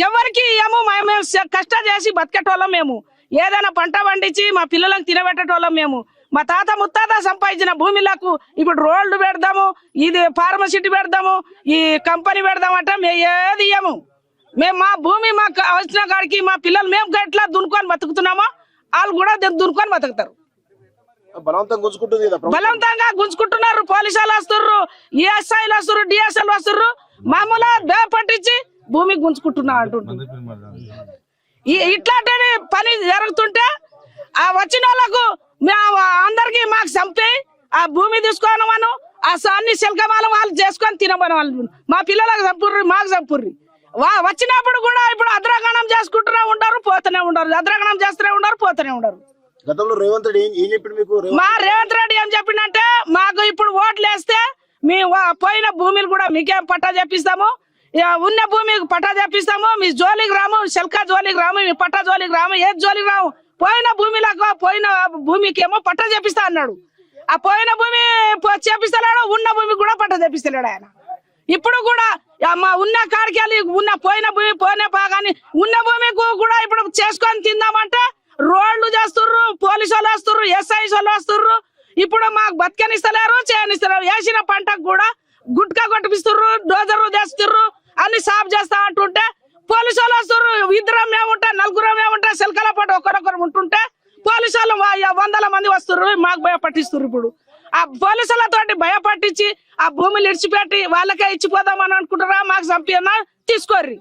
ఎవరికి ఇయ్యము. మేము కష్టం చేసి బతికేటోళ్ళం. మేము ఏదైనా పంట పండించి మా పిల్లలకు తినబెట్టేటోళ్ళం. మేము మా తాత ముత్తాత సంపాదించిన భూమిలకు ఇప్పుడు రోడ్లు పెడదాము, ఇది ఫార్మసిటీ పెడదాము, ఈ కంపెనీ పెడదామంటే మేము ఏది ఇయ్యము. మేము మా భూమి మాకు వచ్చిన కాడికి మా పిల్లలు మేము ఎట్లా దున్నుకొని బతుకుతున్నామో వాళ్ళు కూడా దున్నుకొని బతుకుతారు. బలవంతంగా గుంజుకుంటున్నారు. పోలీసు వాళ్ళు వస్తుర్రు, ఈఎస్ఐలు వస్తుర్రు, డిఎస్ఎల్ వస్తుర్రు. మామూలుగా దే పట్టించి భూమి గుంజుకుంటున్నా అంటుంటారు. ఇట్లాంటి పని జరుగుతుంటే ఆ వచ్చిన వాళ్ళకు అందరికి మాకు చంపి ఆ భూమి తీసుకోను మనం ఆ అన్ని శిల్కమాల వాళ్ళు చేసుకొని తినబోని వాళ్ళు మా పిల్లలకు చంపుర్రి, మాకు చంపుర్రి. వచ్చినప్పుడు కూడా ఇప్పుడు అద్రాగణం చేసుకుంటూనే ఉంటారు, పోతూనే ఉంటారు. అద్రాగణం చేస్తూనే ఉంటారు, పోతూనే ఉంటారు. గతంలో రేవంత్ రెడ్డి ఏం చెప్పిండు మీకు? రేవంత్ రెడ్డి ఏం చెప్పిండంటే, మాకు ఇప్పుడు ఓట్లు వేస్తే మీ పోయిన భూమిని కూడా మీకేం పట్టా చేపిస్తాము, ఉన్న భూమికి పట్టా చేపిస్తాము, మీ జోలికి రాము, శల్కా జోలికి రాము, మీ పట్టా జోలికి రాము, ఏది జోలికి రాము. పోయిన భూమికి ఏమో పట్టా చేపిస్తా అన్నాడు. ఆ పోయిన భూమి చేపిస్తలేడు, ఉన్న భూమి కూడా పట్ట తెప్పిస్తలేడు ఆయన. ఇప్పుడు కూడా మా ఉన్న కాడికి వెళ్ళి ఉన్న పోయిన భూమి పోయిన బాగాని ఉన్న భూమికి కూడా ఇప్పుడు చేసుకొని తిందామంటే రోడ్లు చేస్తుర్రు, పోలీసు వాళ్ళు వస్తుర్రు, ఎస్ఐస్ వాళ్ళు వస్తుర్రు. ఇప్పుడు మాకు బతకనిస్తలేరు, చేయనిస్తలేరు. వేసిన పంటకు కూడా గుట్కా కొట్టిపిస్తుర్రు, డోజర్లు తెస్తుర్రు, అన్ని సాఫ్ చేస్తా అంటుంటే పోలీసు వాళ్ళు వస్తుర్రు. ఇద్దరం మేముంటే నలుగురం మేముంటే సెల్కల పాటు ఒకరొకరు ఉంటుంటే పోలీసు వాళ్ళు 100 మంది వస్తుర్రు, మాకు భయపట్టిస్తుర్రు. ఇప్పుడు ఆ పోలీసులతోటి భయపట్టించి ఆ భూమిని ఇడిచిపెట్టి వాళ్ళకే ఇచ్చిపోదామని అనుకుంటారా, మాకు చంపినా తీసుకోర్రి.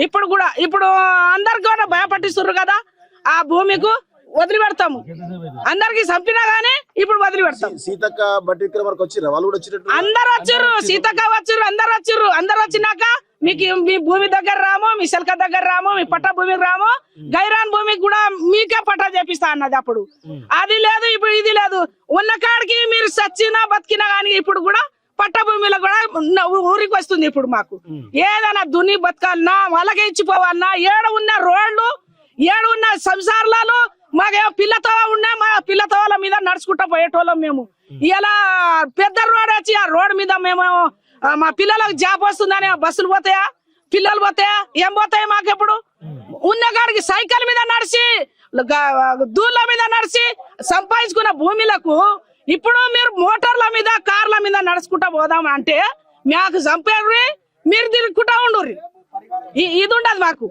ఇప్పుడు కూడా ఇప్పుడు అందరికి కూడా భయపట్టిస్తుర్రు కదా, ఆ భూమికి వదిలిపెడతాము. అందరికి చంపినా గానీ ఇప్పుడు వదిలిపెడతాం. సీతక్క బట్టి విక్రమార్క వచ్చిర్రా? వాళ్ళు కూడా వచ్చినట్టు అందరు వచ్చిర్రు, సీతక్క వచ్చిర్రు, అందరు వచ్చిర్రు. అందరు వచ్చినాక మీకు మీ భూమి దగ్గర రాము, మీ శల్క దగ్గర రాము, మీ పట్ట భూమికి రాము, గైరాన్ భూమికి కూడా మీకే పట్టా చేపిస్తా అన్నది. అప్పుడు అది లేదు, ఇప్పుడు ఇది లేదు. ఉన్న కాడికి మీరు సచ్చినా బతికినా కానీ ఇప్పుడు కూడా పట్ట భూమిలో కూడా ఊరికి వస్తుంది. ఇప్పుడు మాకు ఏదైనా దున్ని బతకాలన్నా వాళ్ళకే ఇచ్చిపోవాలన్నా, ఏడ ఉన్న రోడ్లు, ఏడు ఉన్న సంసారాలు, మాకేమో పిల్లతో ఉన్నా మా పిల్లతోల మీద నడుచుకుంటా పోయేటోళ్ళం మేము. ఇలా పెద్ద రోడ్ వచ్చి ఆ రోడ్ మీద మేము మా పిల్లలకు జాబ్ వస్తుందని బస్సులు పోతాయా, పిల్లలు పోతాయా, ఏం పోతాయి? మాకెప్పుడు ఉన్న కాడికి సైకిల్ మీద నడిచి దూళ్ళ మీద నడిచి సంపాదించుకున్న భూమిలకు ఇప్పుడు మీరు మోటార్ల మీద కార్ల మీద నడుచుకుంటా పోదాం అంటే మాకు చంపేర్రి, మీరు తిరుగుకుంటా ఉండుర్రి. ఇది ఉండదు మాకు.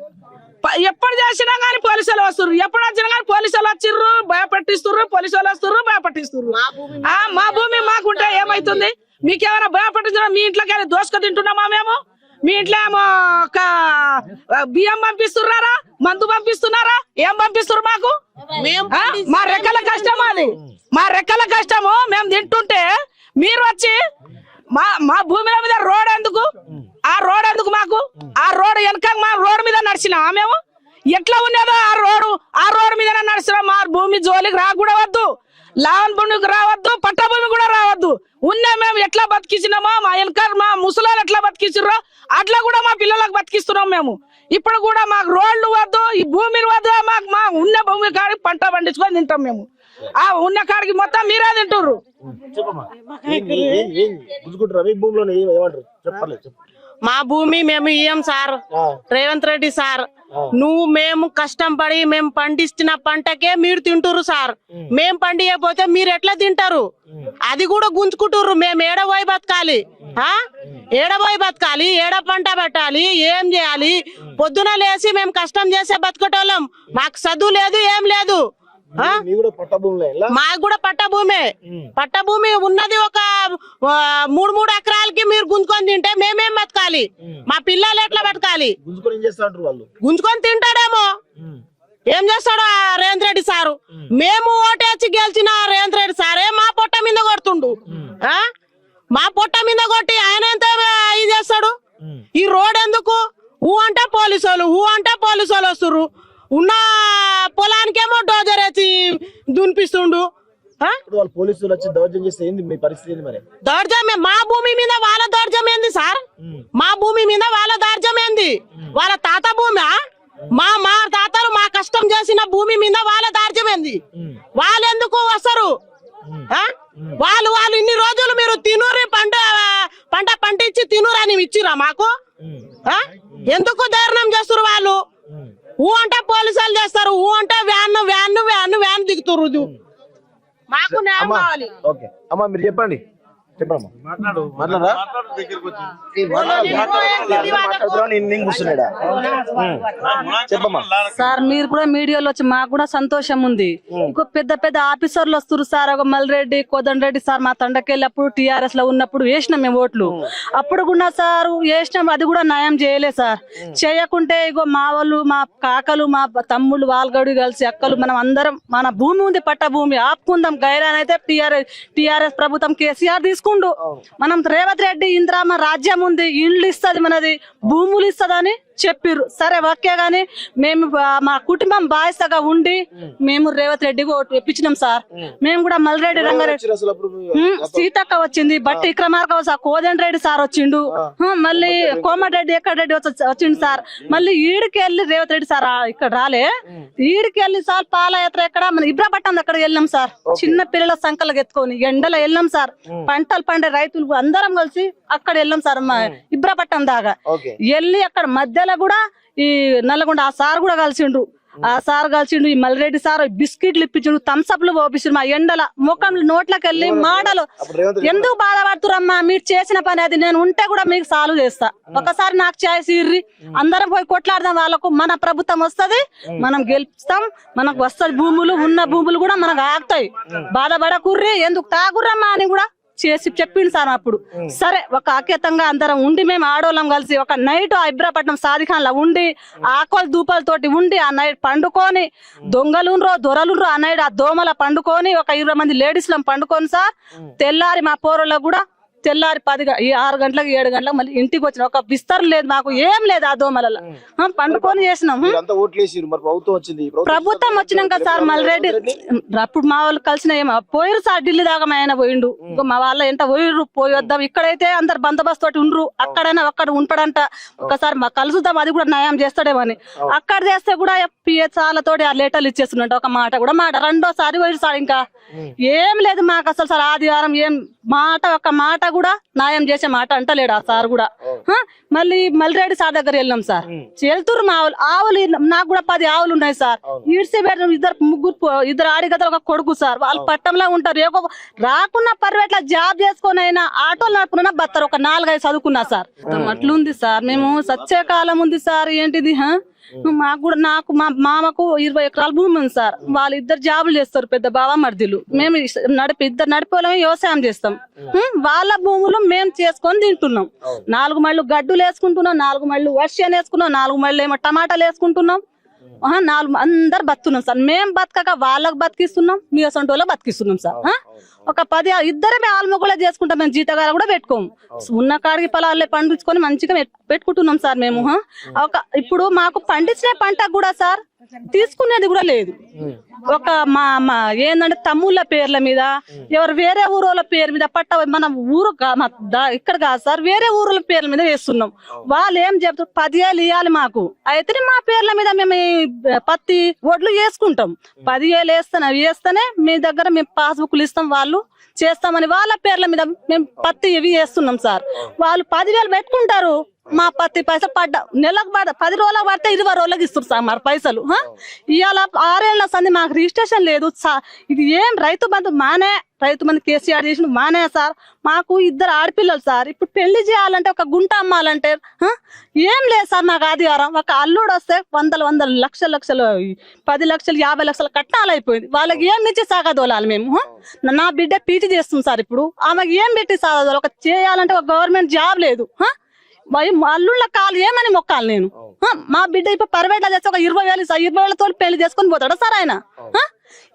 ఎప్పుడు చేసినా గానీ పోలీసులు వస్తుర్రు, ఎప్పుడు వచ్చినా గానీ పోలీసులు వచ్చిర్రు, భయపట్టిస్తుర్రు, పోలీసులు వస్తుర్రు, భయపట్టిస్తుర్రు. మా భూమి మాకుంటే ఏమైతుంది? మీకేమైనా భయపట్టించిన? మీ ఇంట్లోకి వెళ్ళి దోసుక తింటున్నామా మేము? మీ ఇంట్లో ఏమో బియ్యం పంపిస్తున్నారా, మందు పంపిస్తున్నారా, ఏం పంపిస్తున్నారు మాకు? మా రెక్కల కష్టం అది, మా రెక్కల కష్టము. మేము తింటుంటే మీరు వచ్చి మా భూమిల మీద రోడ్ ఎందుకు? ఆ రోడ్ ఎందుకు మాకు? ఆ రోడ్ వెనక మా రోడ్ మీద నడిచినా మేము ఎట్లా ఉన్నదో ఆ రోడ్ మీద నడిచినా మా భూమి జోలికి కూడా వద్దు, లావన్ భూమికి రావద్దు, పట్ట భూమి కూడా రావద్దు. ఉన్నా మేము ఎట్లా బతికించినామో మా వెనక మా ముసలాలు ఎట్లా బతికించారో అట్లా కూడా మా పిల్లలకు బతికిస్తున్నాం మేము. ఇప్పుడు కూడా మాకు రోడ్లు వద్దు, ఈ భూమిని వద్దు, మాకు మా ఉన్న భూమి కాడికి పంట పండించుకొని తింటాం మేము. ఆ ఉన్న కాడికి మొత్తం మీరే తింటుర్రు. మా భూమి మేము ఇయ్యం సార్, రేవంత్ రెడ్డి సార్. మేము కష్టం పడి మేము పండిస్తున్న పంటకే మీరు తింటురు సార్. మేము పండియకపోతే మీరు ఎట్లా తింటారు? అది కూడా గుంజుకుంటుర్రు. మేము ఏడబోయి బతకాలి, ఏడబోయి బతకాలి, ఏడ పంట పెట్టాలి, ఏం చేయాలి? పొద్దున లేసి మేము కష్టం చేసే బతకటోళ్ళం. మాకు చదువు లేదు, ఏం లేదు. మాకు కూడా పట్ట భూమే. పట్ట భూమి ఉన్నది ఒక 3 ఎకరాలకి మీరు గుంజుకొని తింటే మేమేం బతకాలి? మా పిల్లలు ఎట్లా బతకాలి? గుంజుకొని తింటాడేమో, ఏం చేస్తాడు రేవంత్ రెడ్డి సారు? మేము ఓటేసి గెలిచిన రేవంత్ రెడ్డి సారే మా పొట్ట మీద కొడుతుండు. మా పొట్ట మీద కొట్టి ఆయన ఎంత ఇది చేస్తాడు? ఈ రోడ్ ఎందుకు? అంటే పోలీసు వాళ్ళు వస్తుర్రు. ఉన్న పొలానికేమో డోజర్ వేసి దునిపిస్తుండు. పోలీసులు వచ్చి దౌర్జన్యం చేస్తే ఏంది మీ పరిస్థితి? మరి దౌర్జన్యం మా భూమి మీద వాళ్ళ దౌర్జన్యం ఏంది సార్? మా భూమి మీద వాళ్ళ దౌర్జన్యం ఏంది? వాళ్ళ తాత భూమి, మా తాతలు మా కష్టం చేసిన భూమి మీద వాళ్ళ దౌర్జన్యం ఏంది? వాళ్ళు ఎందుకు వస్తారు? వాళ్ళు ఇన్ని రోజులు మీరు తినూరి పంట పండించి తినూరని ఇచ్చిరా మాకు? ఎందుకు ధైర్యం చేస్తారు వాళ్ళు? అంటే పోలీసులు చేస్తారు, అంటే వ్యాన్ దిగుతురు. మాకు న్యాయం కావాలి. అమ్మా మీరు చెప్పండి. సార్ మీరు కూడా మీడియాలో వచ్చి మాకు కూడా సంతోషం ఉంది. ఇంకో పెద్ద పెద్ద ఆఫీసర్లు వస్తారు సార్. ఒక మల్రెడ్డి, కోదండరెడ్డి సార్ మా తండకెళ్ళి అప్పుడు టీఆర్ఎస్ లో ఉన్నప్పుడు వేసినాం మేము ఓట్లు. అప్పుడు కూడా సార్ వేసినాం, అది కూడా న్యాయం చేయలే సార్. చేయకుంటే ఇగో మా వాళ్ళు, మా కాకలు, మా తమ్ముళ్ళు, వాళ్ళగడు కలిసి అక్కలు మనం అందరం మన భూమి ఉంది, పట్ట భూమి ఆపుకుందాం. గైరాన్ అయితే టీఆర్ఎస్ ప్రభుత్వం కేసీఆర్ తీసుకుండు. మనం రేవంత్ రెడ్డి ఇంద్రామ రాజ్యం ఉంది, ఇల్లు ఇస్తుంది, మనది భూములు ఇస్తుందని చెప్పిర్రు. సరే ఓకే గాని మేము మా కుటుంబం బాధ్యతగా ఉండి మేము రేవంత్ రెడ్డికి ఓటు ఇప్పించినాం సార్. మేము కూడా మల్రెడ్డి రంగారెడ్డి అసలు అప్పుడు సీతక్క వచ్చింది, బట్టి విక్రమార్క కోదండ రెడ్డి సార్ వచ్చిండు, మళ్ళీ కోమటిరెడ్డి రెడ్డి వచ్చిండు సార్. మళ్ళీ ఈడికి వెళ్ళి రేవంత్ రెడ్డి సార్ ఇక్కడ రాలే, ఈడికి వెళ్ళి సార్ పాలయాత్ర ఎక్కడ మన ఇబ్రాపట్నం అక్కడ వెళ్ళాం సార్. చిన్న పిల్లల సంకలు ఎత్తుకొని ఎండలో వెళ్ళాం సార్. పంటలు పండే రైతులు అందరం కలిసి అక్కడ వెళ్ళాం సార్ ఇబ్రాపట్నం దాకా. వెళ్ళి అక్కడ మధ్యలో కూడా ఈ నల్లగొండ ఆ సార్ కూడా కలిసిండు. ఆ సార్ కలిసిండు, ఈ మల్రెడ్డి సార్ బిస్కెట్లు ఇప్పించిండు, థమ్స్అప్లు పోపించిండు. మా ఎండల ముఖంలో నోట్లకి వెళ్ళి మాటలు ఎందుకు బాధపడుతురమ్మా, మీరు చేసిన పని అది, నేను ఉంటే కూడా మీకు సాల్వ్ చేస్తా, ఒకసారి నాకు ఛాయిస్ ఇర్రి, అందరం పోయి కొట్లాడదాం, వాళ్ళకు మన ప్రభుత్వం వస్తది, మనం గెలుస్తాం, మనకు వస్తది భూములు, ఉన్న భూములు కూడా మనకు ఆగుతాయి, బాధపడకుర్రి, ఎందుకు తాగుర్రమ్మా అని కూడా చేసి చెప్పిండు సార్. అప్పుడు సరే ఒక ఆకేతంగా అందరం ఉండి మేము ఆడోళ్ళం కలిసి ఒక నైట్ ఇబ్రాపట్నం సాదిఖాన్లో ఉండి ఆకలి దూపలతోటి ఉండి ఆ నైట్ పండుకొని దొంగలుండ్రో దొరలుండ్రో ఆ నైట్ ఆ దోమల పండుకొని ఒక 20 మంది లేడీస్ లం పండుకొని సార్. తెల్లారి మా పోరోళ్ళకు కూడా తెల్లారి 6 గంటలకు 7 గంటలకు మళ్ళీ ఇంటికి వచ్చిన, ఒక బిస్తర్ లేదు మాకు, ఏం లేదు ఆ దోమలలో పండుకొని చేసినాం. ప్రభుత్వం వచ్చినాక సార్ మల్రెడ్డి అప్పుడు మా వాళ్ళు కలిసిన పోయిరు సార్, ఢిల్లీ దాకా ఆయన పోయిండు. మా వాళ్ళ ఎంత పోయిర్రు, పోయి వద్దాం, ఇక్కడైతే అందరు బందోబస్తు తోటి ఉండ్రు, అక్కడైనా ఒక్కడ ఉంటాడంట, ఒకసారి మా కలుసుద్దాం, అది కూడా న్యాయం చేస్తాడేమని. అక్కడ చేస్తే కూడా చాలాతోటి ఆ లేటర్లు ఇచ్చేస్తున్నట్టు ఒక మాట కూడా మాట. రెండోసారి పోయిరు సార్, ఇంకా ఏం లేదు మాకు అసలు సార్. ఆదివారం ఏం మాట ఒక మాట కూడా న్యాయం చేసే మాట అంటలేడు ఆ సార్ కూడా. మళ్ళీ మల్రెడ్డి సార్ దగ్గర వెళ్ళాం సార్, వెళ్తురు మా ఆవులు, నాకు కూడా 10 ఆవులు ఉన్నాయి సార్. ఈడ్సే పెట్టిన ఇద్దరు ఆడిగదలు ఒక కొడుకు సార్, వాళ్ళు పట్టంలో ఉంటారు. రాకున్నా పర్వేట్లా జాబ్ చేసుకొని అయినా ఆటోలు నడుపుకున్నా బతారు, ఒక 4-5 చదువుకున్నా సార్. అట్లుంది సార్, మేము సచ్చే కాలం ఉంది సార్. ఏంటిది మాకు కూడా, నాకు మా మామకు 20 ఎకరాల భూమి ఉంది సార్. వాళ్ళిద్దరు జాబులు చేస్తారు, పెద్ద బావ మర్దిలు. మేము ఇద్దరు నడిపోలేమే వ్యవసాయం చేస్తాం. వాళ్ళ భూములు మేము చేసుకొని తింటున్నాం. 4 మళ్ళు గడ్డులు వేసుకుంటున్నాం, 4 మళ్ళు వర్షం వేసుకున్నాం, 4 మళ్ళు ఏమో టమాటాలు వేసుకుంటున్నాం. 4 అందరు బతుకున్నాం సార్. మేము బతకక వాళ్ళకు బతికిస్తున్నాం, మీ అసంటి వాళ్ళకి బతికిస్తున్నాం సార్. ఒక 10 ఇద్దరమే ఆల్మొగలా చేసుకుంటాం, మేము జీతగాలు కూడా పెట్టుకోము. ఉన్న కాడికి పొలాలే పండించుకొని మంచిగా పెట్టుకుంటున్నాం సార్ మేము. ఇప్పుడు మాకు పండించిన పంట కూడా సార్ తీసుకునేది కూడా లేదు. ఒక మా ఏంటంటే తమ్ముళ్ళ పేర్ల మీద, ఎవరు వేరే ఊరోళ్ళ పేరు మీద పట్ట, మన ఊరు ఇక్కడ కాదు సార్, వేరే ఊరుల పేర్ల మీద వేస్తున్నాం. వాళ్ళు ఏం చెప్తారు, 10,000 ఇవ్వాలి మాకు, అయితే మా పేర్ల మీద మేము పత్తి వడ్లు వేసుకుంటాం. 10,000 వేస్తేనే మీ దగ్గర మేము పాస్బుక్లు ఇస్తాం, వాళ్ళు చేస్తామని వాళ్ళ పేర్ల మీద మేము పత్తి ఇవి వేస్తున్నాం సార్. వాళ్ళు 10,000 పెట్టుకుంటారు, మా పత్తి పైసలు నెలకు 10 రోజులకు పడితే 20 రోజులకు ఇస్తారు సార్ మరి పైసలు. ఇవాళ 6 ఏళ్ల సంది మాకు రిజిస్ట్రేషన్ లేదు. ఇది ఏం రైతు బంధు మానే, రైతు బంధు కేసీఆర్ చేసిన మానే సార్. మాకు 2 ఆడపిల్లలు సార్. ఇప్పుడు పెళ్లి చేయాలంటే, ఒక గుంట అమ్మాలంటే ఏం లేదు సార్. మాకు ఆదివారం ఒక అల్లుడు వస్తే 100 లక్షలు 10 లక్షలు 50 లక్షలు కట్నాలు అయిపోయింది. వాళ్ళకి ఏం ఇచ్చి సాగదోలాలి మేము? నా బిడ్డ పీజీ చేస్తుంది సార్. ఇప్పుడు ఆమెకి ఏం పెట్టి సాగదోలాలి? ఒక చేయాలంటే ఒక గవర్నమెంట్ జాబ్ లేదు. అల్లుళ్ళ కాలు ఏమని మొక్కాలి నేను? మా బిడ్డ ఇప్పుడు ప్రైవేట్ లో చేస్తే ఒక 20,000 20,000తో పెళ్లి చేసుకొని పోతాడా సార్ ఆయన?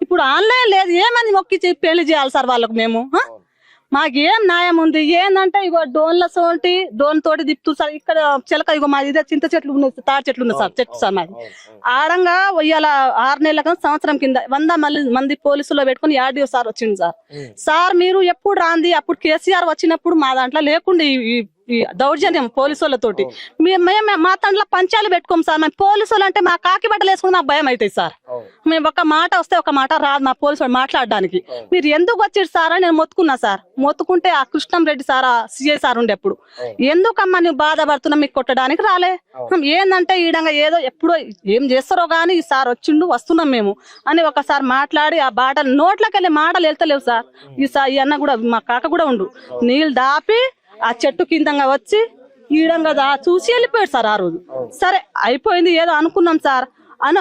ఇప్పుడు ఆన్లైన్ లేదు, ఏమని మొక్కి పెళ్లి చేయాలి సార్ వాళ్ళకు మేము? మాకేం న్యాయం ఉంది? ఏంటంటే ఇగో డోన్ల సోంటి డోన్ తోటి తిప్పుతూ సార్. ఇక్కడ చిలక ఇగో మా ఇదే చింత చెట్లు ఉన్నాయి, తాడి చెట్లు ఉన్నాయి సార్, చెట్టు సార్ మాది. ఆడంగా ఇవాళ 6 నెలల కింద, సంవత్సరం కింద 100 మంది పోలీసులో పెట్టుకుని ఆర్డీఓ సార్ వచ్చింది సార్. సార్ మీరు ఎప్పుడు రాంది, అప్పుడు కేసీఆర్ వచ్చినప్పుడు మా దాంట్లో లేకుండా ఈ దౌర్జన్యం పోలీసు వాళ్ళతోటి మేము మా తండ్రిలో పంచాలు పెట్టుకోం సార్. మేము పోలీసు వాళ్ళు అంటే మా కాకి బట్టలు వేసుకుని మాకు భయం అవుతాయి సార్. మేము ఒక మాట వస్తే ఒక మాట రాదు మా పోలీసు వాళ్ళు మాట్లాడడానికి. మీరు ఎందుకు వచ్చారు సార్ అని నేను మొత్తుకున్నా సార్. మొత్తుకుంటే ఆ కృష్ణంరెడ్డి సార్, సిఐ సార్ ఉండేప్పుడు, ఎందుకమ్మా నువ్వు బాధపడుతున్నా, మీకు కొట్టడానికి రాలే. ఏందంటే ఈడంగా ఏదో ఎప్పుడో ఏం చేస్తారో గానీ ఈ సార్ వచ్చిండు, వస్తున్నాం మేము అని ఒకసారి మాట్లాడి ఆ బాటలు నోట్లోకి వెళ్ళి మాటలు వెళ్తలేవు సార్. ఈ అన్న కూడా, మా కాక కూడా ఉండు, నీళ్ళు దాపి ఆ చెట్టు కిందంగా వచ్చి ఈడంగా చూసి వెళ్ళిపోయాడు సార్. ఆ రోజు సరే అయిపోయింది ఏదో అనుకున్నాం సార్.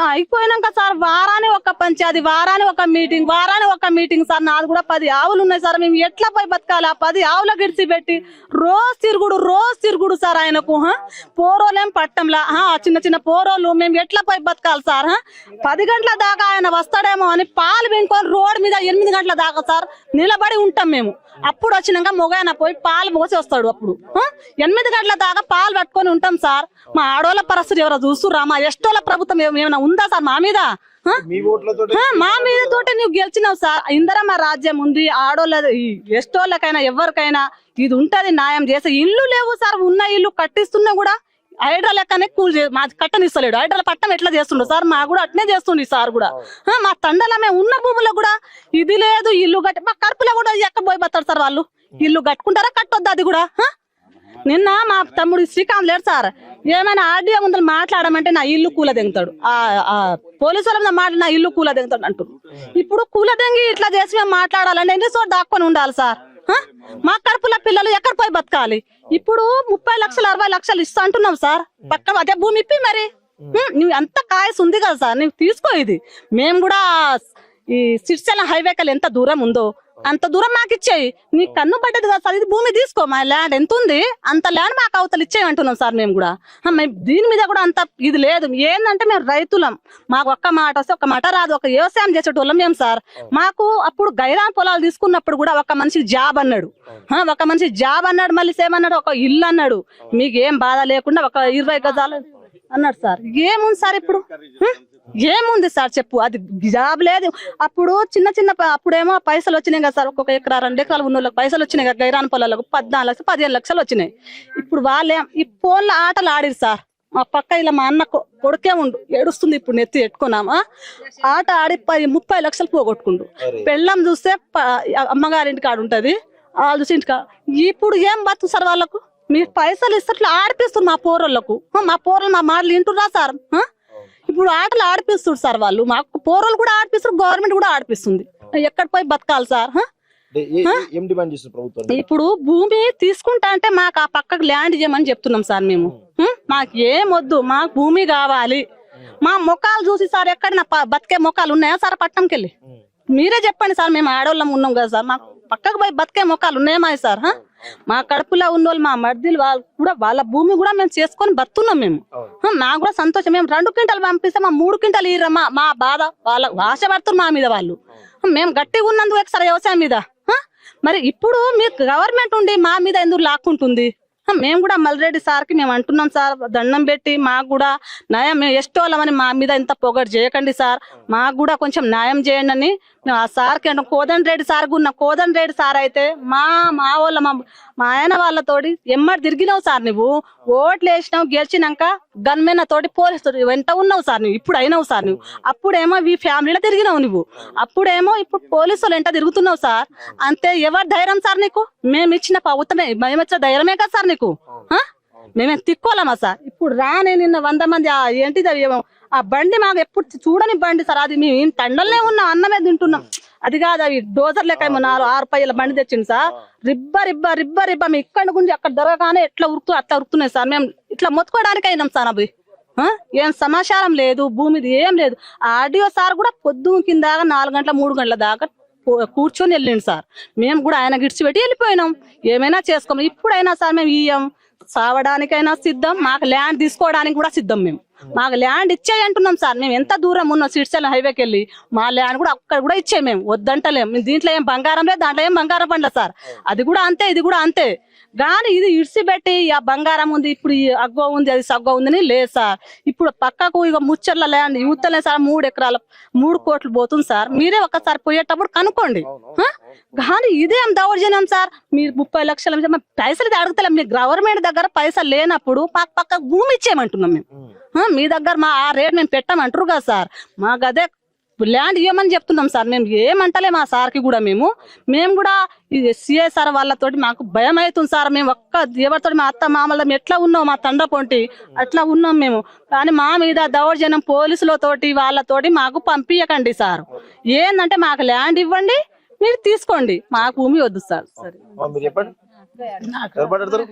అయిపోయినాక సార్ వారానికి ఒక పంచాయతీ, వారానికి ఒక మీటింగ్ సార్. నాది కూడా 10 ఆవులు ఉన్నాయి సార్. మేము ఎట్లా పోయి బతకాలి? ఆ 10 ఆవులకు గిడిచి పెట్టి రోజు తిరుగుడు సార్ ఆయనకు. పోరోలేం పట్టంలా, చిన్న పోరోలు, మేము ఎట్లా పోయి బతకాలి సార్? 10 గంటల దాకా ఆయన వస్తాడేమో అని పాలు పిండుకొని రోడ్డు మీద 8 గంటల దాకా సార్ నిలబడి ఉంటాం మేము. అప్పుడు వచ్చినాక మొగాయన పోయి పాలు పోసి వస్తాడు. అప్పుడు 8 గంటల దాకా పాలు పట్టుకొని ఉంటాం సార్. మా ఆడోళ్ళ పరిస్థితి ఎవరో చూస్తురా? మా ఎస్టోళ్ళ ప్రభుత్వం ఏమైనా ఉందా సార్ మా మీద? మీ ఓట్లతో మా మీద తోటే నువ్వు గెలిచినావు సార్. ఇందిరమ్మ రాజ్యం ఉంది, ఆడోళ్ళ ఎస్టోళ్ళకైనా ఎవరికైనా ఇది ఉంటది న్యాయం చేసే. ఇల్లు లేవు సార్, ఉన్న ఇల్లు కట్టిస్తున్నా కూడా హైడ్రా లెక్కనే మా కట్టనిస్తలేడు. హైడ్రాల పట్టం ఎట్లా చేస్తుండో సార్, మా కూడా అట్నే చేస్తుండే సార్ కూడా. మా తండలమే ఉన్న భూములో కూడా ఇది లేదు, ఇల్లు కట్టి మా కడుపులో కూడా ఎక్కడ పోయి బతాడు సార్ వాళ్ళు. ఇల్లు కట్టుకుంటారా కట్టొద్దు అది కూడా. నిన్న మా తమ్ముడు శ్రీకాంత్ లేడు సార్, ఏమైనా ఆర్డీఓ ముందు మాట్లాడమంటే నా ఇల్లు కూల దెంగుతాడు. పోలీసు వాళ్ళ మాట నా ఇల్లు కూల దెంగుతాడు అంటారు. ఇప్పుడు కూల దెంగి ఇట్లా చేసి మేము మాట్లాడాలంటే ఎన్ని చోట దాక్కొని ఉండాలి సార్? మా కడుపుల పిల్లలు ఎక్కడ పోయి బతకాలి? ఇప్పుడు 30 లక్షలు 60 లక్షలు ఇస్తా అంటున్నావు సార్. పక్క అదే భూమి ఇప్పి మరి నువ్వు అంత కాయస్ ఉంది కదా సార్, నువ్వు తీసుకో. ఇది మేము కూడా ఈ సిరిసిల్ల హైవేకల్ ఎంత దూరం ఉందో అంత దూరం మాకు ఇచ్చేయి. నీ కన్ను పడ్డది కదా సార్, ఇది భూమి తీసుకో. మా ల్యాండ్ ఎంత ఉంది అంత ల్యాండ్ మాకు అవతలు ఇచ్చేయి అంటున్నాం సార్. మేము కూడా మేము దీని మీద కూడా అంత ఇది లేదు. ఏంటంటే మేము రైతులం, మాకు ఒక్క మాట వస్తే ఒక్క మాట రాదు. ఒక వ్యవసాయం చేసేటోళ్ళం మేము సార్. మాకు అప్పుడు గైరాన్ పొలాలు తీసుకున్నప్పుడు కూడా ఒక మనిషికి జాబ్ అన్నాడు, ఒక మనిషి జాబ్ అన్నాడు, మళ్ళీ ఏమన్నాడు, ఒక ఇల్లు అన్నాడు. మీకు ఏం బాధ లేకుండా ఒక 20 గజాలు అన్నాడు సార్. ఏముంది సార్ ఇప్పుడు? ఏముంది సార్ చెప్పు? అది జాబ్ లేదు. అప్పుడు చిన్న చిన్న అప్పుడేమో పైసలు వచ్చినాయి కదా సార్, ఒక్కొక్క ఎకరా 2 ఎకరాలు ఉన్న వాళ్ళకి పైసలు వచ్చినాయి కదా. గైరాన్ పొలాలకు 14 లక్షలు 15 లక్షలు వచ్చినాయి. ఇప్పుడు వాళ్ళే ఈ ఫోన్ల ఆటలు ఆడిరు సార్. మా పక్క ఇలా మా అన్న కొడుకే ఉండు ఏడుస్తుంది, ఇప్పుడు నెత్తి ఎట్టుకున్నామా ఆట ఆడి 30 లక్షలు పోగొట్టుకుండు. పెళ్ళం చూస్తే అమ్మగారింటి కాడ ఉంటది, వాళ్ళు చూసి ఇంటికా. ఇప్పుడు ఏం బతుకు సార్ వాళ్ళకు? మీరు పైసలు ఇస్తట్లు ఆడిపిస్తారు మా పోరోళ్ళకు. మా పోరలు మా మాటలు వింటురా సార్? ఇప్పుడు ఆటలు ఆడిపిస్తుడు సార్ వాళ్ళు. మాకు పోరోళ్ళు కూడా ఆడిపిస్తారు, గవర్నమెంట్ కూడా ఆడిపిస్తుంది. ఎక్కడ పోయి బతకాలి సార్? ఏం డిమాండ్ చేస్తారు ప్రభుత్వం? ఇప్పుడు భూమి తీసుకుంటా అంటే మాకు ఆ పక్కకు ల్యాండ్ చేయమని చెప్తున్నాం సార్ మేము. మాకు ఏం వద్దు, మాకు భూమి కావాలి. మా మొక్కలు చూసి సార్ ఎక్కడ బతికే మొక్కలు ఉన్నాయా సార్? పట్టణంకి వెళ్ళి మీరే చెప్పండి సార్. మేము ఆడవాళ్ళం ఉన్నాం కదా సార్, మాకు పక్కకు పోయి బతికే మొక్కలు ఉన్నాయా సార్? మా కడుపులో ఉన్న వాళ్ళు, మా మర్దిలు వాళ్ళు కూడా వాళ్ళ భూమి కూడా మేము చేసుకొని బతున్నాం మేము. నాకు కూడా సంతోషం. మేము 2 క్వింటాలు పంపిస్తే మా 3 క్వింటాలు ఇరమ్మా. మా బాధ వాళ్ళ ఆశపడుతున్నారు మా మీద వాళ్ళు. మేము గట్టిగా ఉన్నందుకు ఒకసారి వ్యవసాయం మీద. మరి ఇప్పుడు మీకు గవర్నమెంట్ ఉండి మా మీద ఎందుకు లాక్కుంటుంది? మేము కూడా మల్రెడ్డి సార్కి మేము అంటున్నాం సార్, దండం పెట్టి మాకు కూడా న్యాయం, మేము ఎస్టోళ్ళమని మా మీద ఇంత పొగడు చేయకండి సార్, మాకు కూడా కొంచెం న్యాయం చేయండి అని మేము ఆ సార్కి అంటే కోదండ రెడ్డి సార్ ఉన్న కోదండ రెడ్డి సార్ అయితే మా వాళ్ళ మా ఆయన వాళ్ళతోటి ఎమ్మడి తిరిగినావు సార్. నువ్వు ఓట్లు వేసినావు, గెలిచినాక గన్మెన్ తోటి పోలీసు వెంట ఉన్నావు సార్. నువ్వు ఇప్పుడు అయినావు సార్. నువ్వు అప్పుడేమో ఈ ఫ్యామిలీలో తిరిగినావు నువ్వు, అప్పుడేమో ఇప్పుడు పోలీసులు వెంట తిరుగుతున్నావు సార్. అంతే. ఎవరు ధైర్యం సార్ నీకు? మేము ఇచ్చిన ప్రభుత్వమే, మేము ఇచ్చిన ధైర్యమే కదా సార్ నీకు? మేమేం తిక్కోలేమా సార్? ఇప్పుడు రానే నిన్న 100 మంది ఏంటిది ఆ బండి మాకు ఎప్పుడు చూడని బండి సార్. అది మేము తండలనే ఉన్నాం, అన్నమే తింటున్నాం. అది కాదు, అవి డోజర్ లెక్క 4-6 పైల బండి తెచ్చింది సార్. రిబ్బ రిబ్బ రిబ్బ రిబ్బ మీ ఇక్కడ గురించి అక్కడ దొరకగానే ఎట్లా అట్లా ఉరుకుతున్నాయి సార్. మేము ఇట్లా మొత్తుకోవడానికి అయినాం సార్. అవి ఏం సమాచారం లేదు, భూమిది ఏం లేదు. ఆర్డీఓ సార్ కూడా పొద్దు కింద 4 గంటల 3 గంటల దాకా కూర్చొని వెళ్ళిండు సార్. మేము కూడా ఆయన గిడిచిపెట్టి వెళ్ళిపోయినాం. ఏమైనా చేసుకోము. ఇప్పుడైనా సార్ మేము ఇయ్యం, సావడానికైనా సిద్ధం, మాకు ల్యాండ్ తీసుకోవడానికి కూడా సిద్ధం. మేము మాకు ల్యాండ్ ఇచ్చేయి అంటున్నాం సార్. మేము ఎంత దూరం ఉన్నాం సిరిసిల్ల హైవేకి వెళ్ళి, మా ల్యాండ్ కూడా అక్కడ కూడా ఇచ్చే, మేము వద్దంటలేం. దీంట్లో ఏం బంగారం లేదు, దాంట్లో ఏం బంగారం పండ్ల సార్. అది కూడా అంతే, ఇది కూడా అంతే. కానీ ఇది ఇడిసిపెట్టి ఆ బంగారం ఉంది, ఇప్పుడు ఈ అగ్గో ఉంది, అది సగ్గో ఉందని లేదు సార్. ఇప్పుడు పక్కకు ఇక ముచ్చర్ల ల్యాండ్ యూతలే సార్ 3 ఎకరాల 3 కోట్లు పోతుంది సార్. మీరే ఒక్కసారి పోయేటప్పుడు కనుక్కోండి. కానీ ఇదేం దౌర్జన్యం సార్? మీరు 30 లక్షల పైసలు అడుగుతలేం. మీ గవర్నమెంట్ దగ్గర పైసలు లేనప్పుడు పక్క భూమి ఇచ్చేయమంటున్నాం మేము. మీ దగ్గర మా ఆ రేట్ మేము పెట్టమంటారు కదా సార్. మాకు అదే ల్యాండ్ ఇవ్వమని చెప్తున్నాం సార్. మేము ఏమంటలే మా సార్కి కూడా. మేము కూడా సిఐ సార్ వాళ్ళతోటి మాకు భయం అవుతుంది సార్. మేము ఎవరితో మా అత్త మామల ఎట్లా ఉన్నాం, మా తండ్రి పొంటి అట్లా ఉన్నాం మేము. కానీ మా మీద దౌర్జన్యం పోలీసులతోటి వాళ్ళతోటి మాకు పంపించకండి సార్. ఏంటంటే మాకు ల్యాండ్ ఇవ్వండి, మీరు తీసుకోండి, మాకు భూమి వద్దు సార్. సరే మీరు చెప్పండి. ఎవరు మాట్లాడతారు?